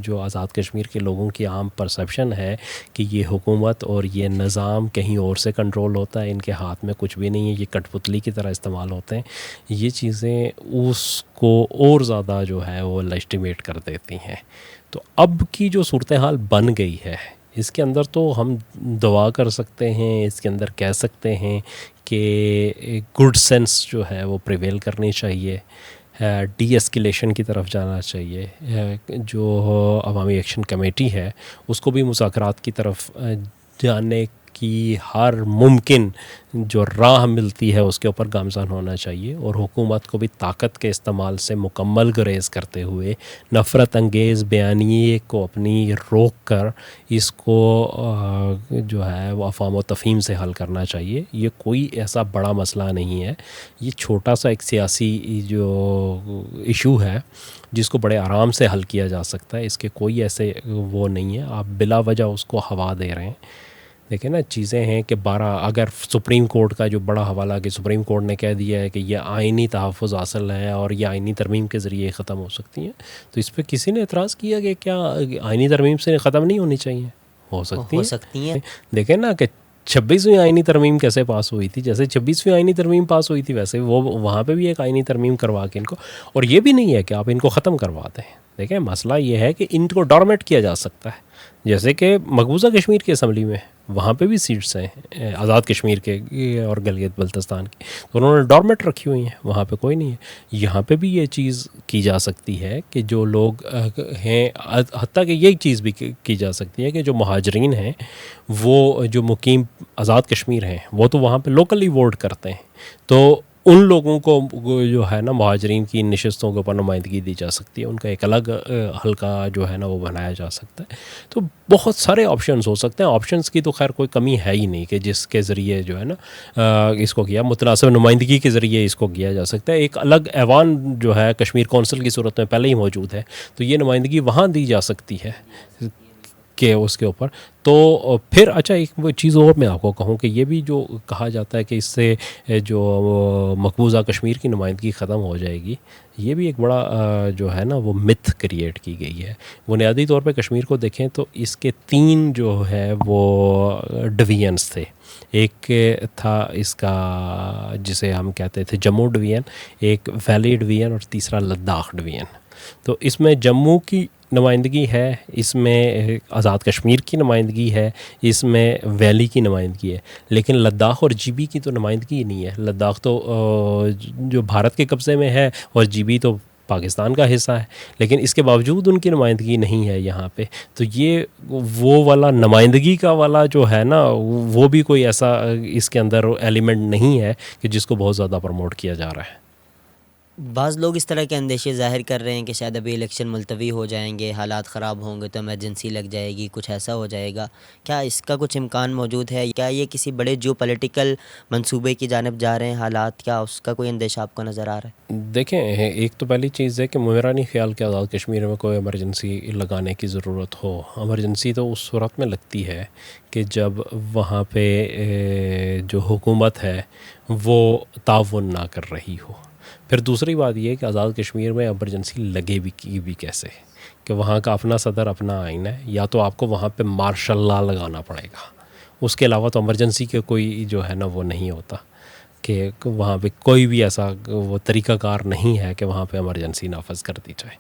جو آزاد کشمیر کے لوگوں کی عام پرسیپشن ہے کہ یہ حکومت اور یہ نظام کہیں اور سے کنٹرول ہوتا ہے، ان کے ہاتھ میں کچھ بھی نہیں ہے، یہ کٹ پتلی کی طرح استعمال ہوتے ہیں، یہ چیزیں اس کو اور زیادہ جو ہے وہ لیجٹیمیٹ کر دیتی ہیں۔ تو اب کی جو صورتحال بن گئی ہے، اس کے اندر تو ہم دعا کر سکتے ہیں، اس کے اندر کہہ سکتے ہیں کہ گڈ سینس جو ہے وہ پریویل کرنی چاہیے، ڈی ایسکیلیشن کی طرف جانا چاہیے، جو عوامی ایکشن کمیٹی ہے اس کو بھی مذاکرات کی طرف جانے کی ہر ممکن جو راہ ملتی ہے اس کے اوپر گامزن ہونا چاہیے، اور حکومت کو بھی طاقت کے استعمال سے مکمل گریز کرتے ہوئے نفرت انگیز بیانیے کو اپنی روک کر اس کو جو ہے وہ افہام و تفہیم سے حل کرنا چاہیے۔ یہ کوئی ایسا بڑا مسئلہ نہیں ہے، یہ چھوٹا سا ایک سیاسی جو ایشو ہے جس کو بڑے آرام سے حل کیا جا سکتا ہے، اس کے کوئی ایسے وہ نہیں ہے، آپ بلا وجہ اس کو ہوا دے رہے ہیں۔ دیکھیں نا، چیزیں ہیں کہ اگر سپریم کورٹ کا جو بڑا حوالہ کہ سپریم کورٹ نے کہہ دیا ہے کہ یہ آئینی تحفظ حاصل ہے اور یہ آئینی ترمیم کے ذریعے ختم ہو سکتی ہیں، تو اس پہ کسی نے اعتراض کیا کہ کیا آئینی ترمیم سے ختم نہیں ہونی چاہیے؟ ہو سکتی ہیں۔ دیکھیں نا کہ 26ویں آئینی ترمیم کیسے پاس ہوئی تھی، جیسے 26ویں آئینی ترمیم پاس ہوئی تھی ویسے وہ وہاں پہ بھی ایک آئینی ترمیم کروا کے ان کو، اور یہ بھی نہیں ہے کہ آپ ان کو ختم کروا دیں۔ دیکھیں مسئلہ یہ ہے کہ ان کو ڈارمیٹ کیا جا سکتا ہے، جیسے کہ مقبوضہ کشمیر کی اسمبلی میں وہاں پہ بھی سیٹس ہیں آزاد کشمیر کے اور گلگت بلتستان کی، تو انہوں نے ڈارمیٹ رکھی ہوئی ہیں، وہاں پہ کوئی نہیں ہے۔ یہاں پہ بھی یہ چیز کی جا سکتی ہے کہ جو لوگ ہیں، حتیٰ کہ یہ چیز بھی کی جا سکتی ہے کہ جو مہاجرین ہیں، وہ جو مقیم آزاد کشمیر ہیں، وہ تو وہاں پہ لوکلی ووٹ کرتے ہیں، تو ان لوگوں کو جو ہے نا مہاجرین کی نشستوں کے اوپر نمائندگی دی جا سکتی ہے، ان کا ایک الگ حلقہ جو ہے نا وہ بنایا جا سکتا ہے۔ تو بہت سارے آپشنز ہو سکتے ہیں، آپشنز کی تو خیر کوئی کمی ہے ہی نہیں کہ جس کے ذریعے جو ہے نا اس کو کیا متناسب نمائندگی کے ذریعے اس کو کیا جا سکتا ہے۔ ایک الگ ایوان جو ہے کشمیر کونسل کی صورت میں پہلے ہی موجود ہے، تو یہ نمائندگی وہاں دی جا سکتی ہے کہ اس کے اوپر۔ تو پھر اچھا ایک وہ چیز اور میں آپ کو کہوں کہ یہ بھی جو کہا جاتا ہے کہ اس سے جو مقبوضہ کشمیر کی نمائندگی ختم ہو جائے گی، یہ بھی ایک بڑا جو ہے نا وہ متھ کریٹ کی گئی ہے۔ بنیادی طور پہ کشمیر کو دیکھیں تو اس کے 3 جو ہے وہ ڈویژنز تھے، ایک تھا اس کا جسے ہم کہتے تھے جموں ڈویژن، ایک ویلی ڈویژن، اور تیسرا لداخ ڈویژن۔ تو اس میں جموں کی نمائندگی ہے، اس میں آزاد کشمیر کی نمائندگی ہے، اس میں ویلی کی نمائندگی ہے، لیکن لداخ اور جی بی کی تو نمائندگی ہی نہیں ہے. لداخ تو جو بھارت کے قبضے میں ہے اور جی بی تو پاکستان کا حصہ ہے، لیکن اس کے باوجود ان کی نمائندگی نہیں ہے یہاں پہ. تو یہ وہ والا نمائندگی کا والا جو ہے نا، وہ بھی کوئی ایسا اس کے اندر ایلیمنٹ نہیں ہے کہ جس کو بہت زیادہ پروموٹ کیا جا رہا ہے. بعض لوگ اس طرح کے اندیشے ظاہر کر رہے ہیں کہ شاید ابھی الیکشن ملتوی ہو جائیں گے، حالات خراب ہوں گے تو ایمرجنسی لگ جائے گی، کچھ ایسا ہو جائے گا. کیا اس کا کچھ امکان موجود ہے؟ کیا یہ کسی بڑے جیو پولیٹیکل منصوبے کی جانب جا رہے ہیں حالات؟ کیا اس کا کوئی اندیشہ آپ کو نظر آ رہا ہے؟ دیکھیں، ایک تو پہلی چیز ہے کہ میرا نہیں خیال کہ آزاد کشمیر میں کوئی ایمرجنسی لگانے کی ضرورت ہو. ایمرجنسی تو اس صورت میں لگتی ہے کہ جب وہاں پہ جو حکومت ہے وہ تعاون نہ کر رہی ہو. پھر دوسری بات یہ ہے کہ آزاد کشمیر میں ایمرجنسی لگے بھی کیسے، کہ وہاں کا اپنا صدر، اپنا آئین ہے، یا تو آپ کو وہاں پہ مارشل لا لگانا پڑے گا. اس کے علاوہ تو ایمرجنسی کے کوئی جو ہے نا وہ نہیں ہوتا، کہ وہاں پہ کوئی بھی ایسا وہ طریقہ کار نہیں ہے کہ وہاں پہ ایمرجنسی نافذ کر دی جائے.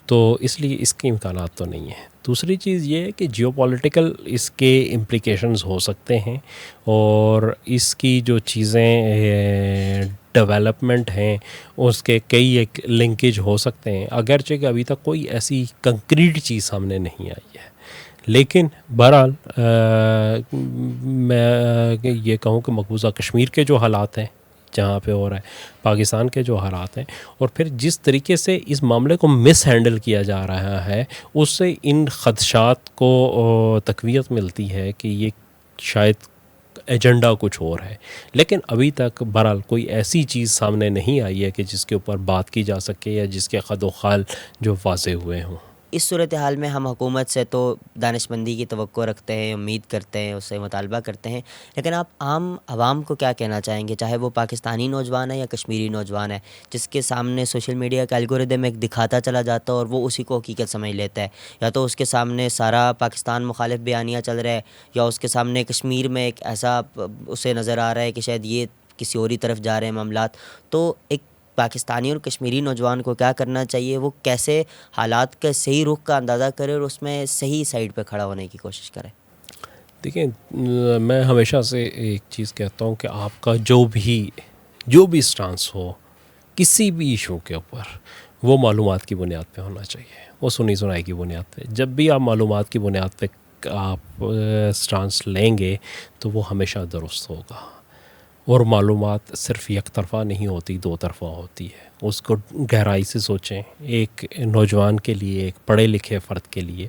تو اس لیے اس کے امکانات تو نہیں ہیں. دوسری چیز یہ ہے کہ جیو پولیٹیکل اس کے امپلیکیشنز ہو سکتے ہیں، اور اس کی جو چیزیں ڈیولپمنٹ ہیں اس کے کئی ایک لنکیج ہو سکتے ہیں، اگرچہ کہ ابھی تک کوئی ایسی کنکریٹ چیز سامنے نہیں آئی ہے. لیکن بہرحال میں یہ کہوں کہ مقبوضہ کشمیر کے جو حالات ہیں جہاں پہ ہو رہا ہے، پاکستان کے جو حالات ہیں، اور پھر جس طریقے سے اس معاملے کو مس ہینڈل کیا جا رہا ہے، اس سے ان خدشات کو تقویت ملتی ہے کہ یہ شاید ایجنڈا کچھ اور ہے. لیکن ابھی تک بہرحال کوئی ایسی چیز سامنے نہیں آئی ہے کہ جس کے اوپر بات کی جا سکے یا جس کے خد و خال جو واضح ہوئے ہوں. اس صورتحال میں ہم حکومت سے تو دانش مندی کی توقع رکھتے ہیں، امید کرتے ہیں، اس سے مطالبہ کرتے ہیں، لیکن آپ عام عوام کو کیا کہنا چاہیں گے، چاہے وہ پاکستانی نوجوان ہے یا کشمیری نوجوان ہے، جس کے سامنے سوشل میڈیا کا الگوریدم ایک دکھاتا چلا جاتا ہے اور وہ اسی کو حقیقت سمجھ لیتا ہے، یا تو اس کے سامنے سارا پاکستان مخالف بیانیہ چل رہا ہے، یا اس کے سامنے کشمیر میں ایک ایسا اسے نظر آ رہا ہے کہ شاید یہ کسی اور ہی طرف جا رہے ہیں معاملات. تو ایک پاکستانی اور کشمیری نوجوان کو کیا کرنا چاہیے؟ وہ کیسے حالات کا صحیح رخ کا اندازہ کرے اور اس میں صحیح سائڈ پہ کھڑا ہونے کی کوشش کرے؟ دیکھیں، میں ہمیشہ سے ایک چیز کہتا ہوں کہ آپ کا جو بھی سٹانس ہو کسی بھی ایشو کے اوپر، وہ معلومات کی بنیاد پہ ہونا چاہیے، وہ سنی سنائی کی بنیاد پہ. جب بھی آپ معلومات کی بنیاد پہ آپ سٹانس لیں گے تو وہ ہمیشہ درست ہوگا. اور معلومات صرف یک طرفہ نہیں ہوتی، دو طرفہ ہوتی ہے. اس کو گہرائی سے سوچیں. ایک نوجوان کے لیے، ایک پڑھے لکھے فرد کے لیے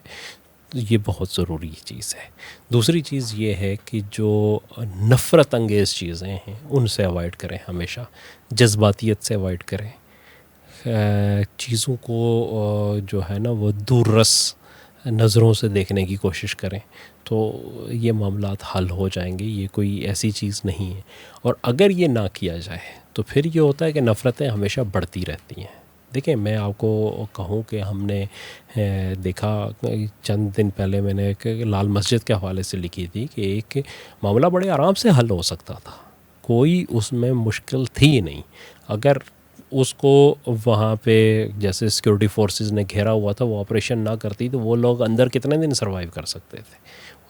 یہ بہت ضروری چیز ہے. دوسری چیز یہ ہے کہ جو نفرت انگیز چیزیں ہیں ان سے اوائڈ کریں، ہمیشہ جذباتیت سے اوائڈ کریں. چیزوں کو جو ہے نا وہ دور رس نظروں سے دیکھنے کی کوشش کریں، تو یہ معاملات حل ہو جائیں گے. یہ کوئی ایسی چیز نہیں ہے. اور اگر یہ نہ کیا جائے تو پھر یہ ہوتا ہے کہ نفرتیں ہمیشہ بڑھتی رہتی ہیں. دیکھیں، میں آپ کو کہوں کہ ہم نے دیکھا چند دن پہلے میں نے ایک لال مسجد کے حوالے سے لکھی تھی کہ ایک معاملہ بڑے آرام سے حل ہو سکتا تھا، کوئی اس میں مشکل تھی نہیں. اگر اس کو وہاں پہ جیسے سیکورٹی فورسز نے گھیرا ہوا تھا وہ آپریشن نہ کرتی تو وہ لوگ اندر کتنے دن سروائیو کر سکتے تھے.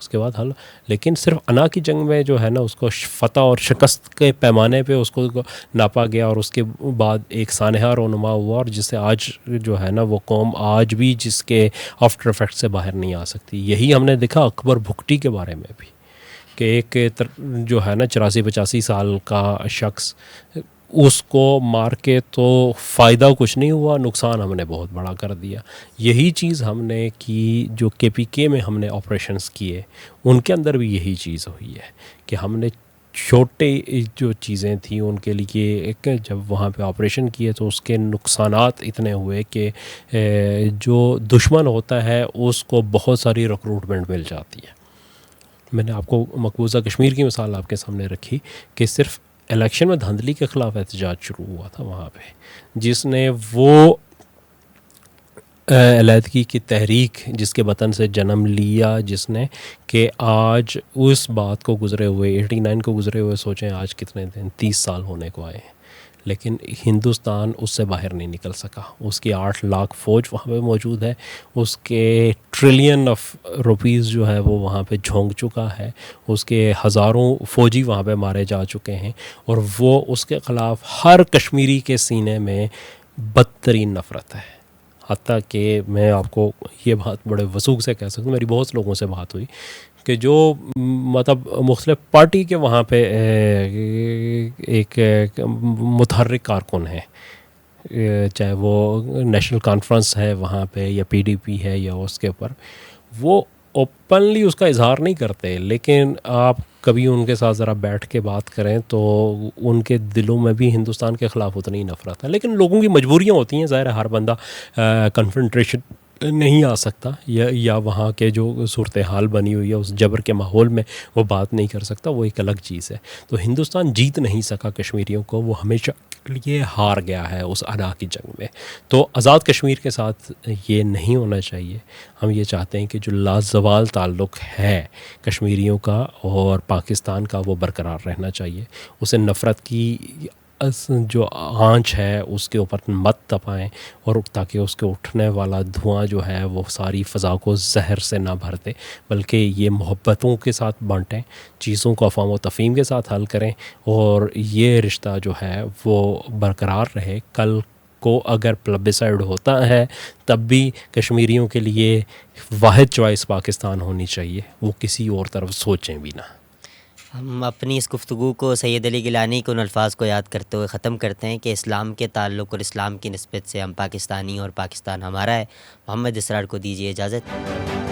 اس کے بعد حل. لیکن صرف انا کی جنگ میں جو ہے نا اس کو فتح اور شکست کے پیمانے پہ اس کو ناپا گیا، اور اس کے بعد ایک سانحہ رونما ہوا، اور جس سے آج جو ہے نا وہ قوم آج بھی جس کے آفٹر افیکٹ سے باہر نہیں آ سکتی. یہی ہم نے دیکھا اکبر بھگٹی کے بارے میں بھی، کہ ایک جو ہے نا 84-85 سال کا شخص، اس کو مار کے تو فائدہ کچھ نہیں ہوا، نقصان ہم نے بہت بڑا کر دیا. یہی چیز ہم نے کی جو KPK میں ہم نے آپریشنز کیے، ان کے اندر بھی یہی چیز ہوئی ہے کہ ہم نے چھوٹے جو چیزیں تھیں ان کے لیے ایک جب وہاں پہ آپریشن کیے تو اس کے نقصانات اتنے ہوئے کہ جو دشمن ہوتا ہے اس کو بہت ساری ریکروٹمنٹ مل جاتی ہے. میں نے آپ کو مقبوضہ کشمیر کی مثال آپ کے سامنے رکھی کہ صرف الیکشن میں دھاندلی کے خلاف احتجاج شروع ہوا تھا وہاں پہ، جس نے وہ علیحدگی کی تحریک جس کے وطن سے جنم لیا، جس نے کہ آج اس بات کو گزرے ہوئے 89 کو گزرے ہوئے سوچیں آج کتنے دن 30 سال ہونے کو آئے ہیں. لیکن ہندوستان اس سے باہر نہیں نکل سکا. اس کی 8 لاکھ فوج وہاں پہ موجود ہے, اس کے ٹریلین آف روپیز جو ہے وہ وہاں پہ جھونک چکا ہے, اس کے ہزاروں فوجی وہاں پہ مارے جا چکے ہیں, اور وہ اس کے خلاف ہر کشمیری کے سینے میں بدترین نفرت ہے. حتیٰ کہ میں آپ کو یہ بات بڑے وثوق سے کہہ سکتا ہوں, میری بہت لوگوں سے بات ہوئی کہ جو مطلب مختلف پارٹی کے وہاں پہ ایک متحرک کارکن ہیں, چاہے وہ نیشنل کانفرنس ہے وہاں پہ یا پی ڈی پی ہے یا اس کے اوپر, وہ اوپنلی اس کا اظہار نہیں کرتے, لیکن آپ کبھی ان کے ساتھ ذرا بیٹھ کے بات کریں تو ان کے دلوں میں بھی ہندوستان کے خلاف اتنی ہی نفرت ہے. لیکن لوگوں کی مجبوریاں ہوتی ہیں, ظاہر ہے ہر بندہ کنفرنٹریشن نہیں آ سکتا, یا وہاں کے جو صورتحال بنی ہوئی ہے اس جبر کے ماحول میں وہ بات نہیں کر سکتا, وہ ایک الگ چیز ہے. تو ہندوستان جیت نہیں سکا کشمیریوں کو, وہ ہمیشہ یہ ہار گیا ہے اس انا کی جنگ میں. تو آزاد کشمیر کے ساتھ یہ نہیں ہونا چاہیے. ہم یہ چاہتے ہیں کہ جو لازوال تعلق ہے کشمیریوں کا اور پاکستان کا وہ برقرار رہنا چاہیے. اسے نفرت کی جو آنچ ہے اس کے اوپر مت تپائیں, اور تاکہ اس کے اٹھنے والا دھواں جو ہے وہ ساری فضا کو زہر سے نہ بھر دے, بلکہ یہ محبتوں کے ساتھ بانٹیں, چیزوں کو افہام و تفہیم کے ساتھ حل کریں, اور یہ رشتہ جو ہے وہ برقرار رہے. کل کو اگر پلبیسائڈ ہوتا ہے تب بھی کشمیریوں کے لیے واحد چوائس پاکستان ہونی چاہیے, وہ کسی اور طرف سوچیں بھی نہ. ہم اپنی اس گفتگو کو سید علی گیلانی کے ان الفاظ کو یاد کرتے ہوئے ختم کرتے ہیں کہ اسلام کے تعلق اور اسلام کی نسبت سے ہم پاکستانی اور پاکستان ہمارا ہے. محمد اسرار کو دیجیے اجازت.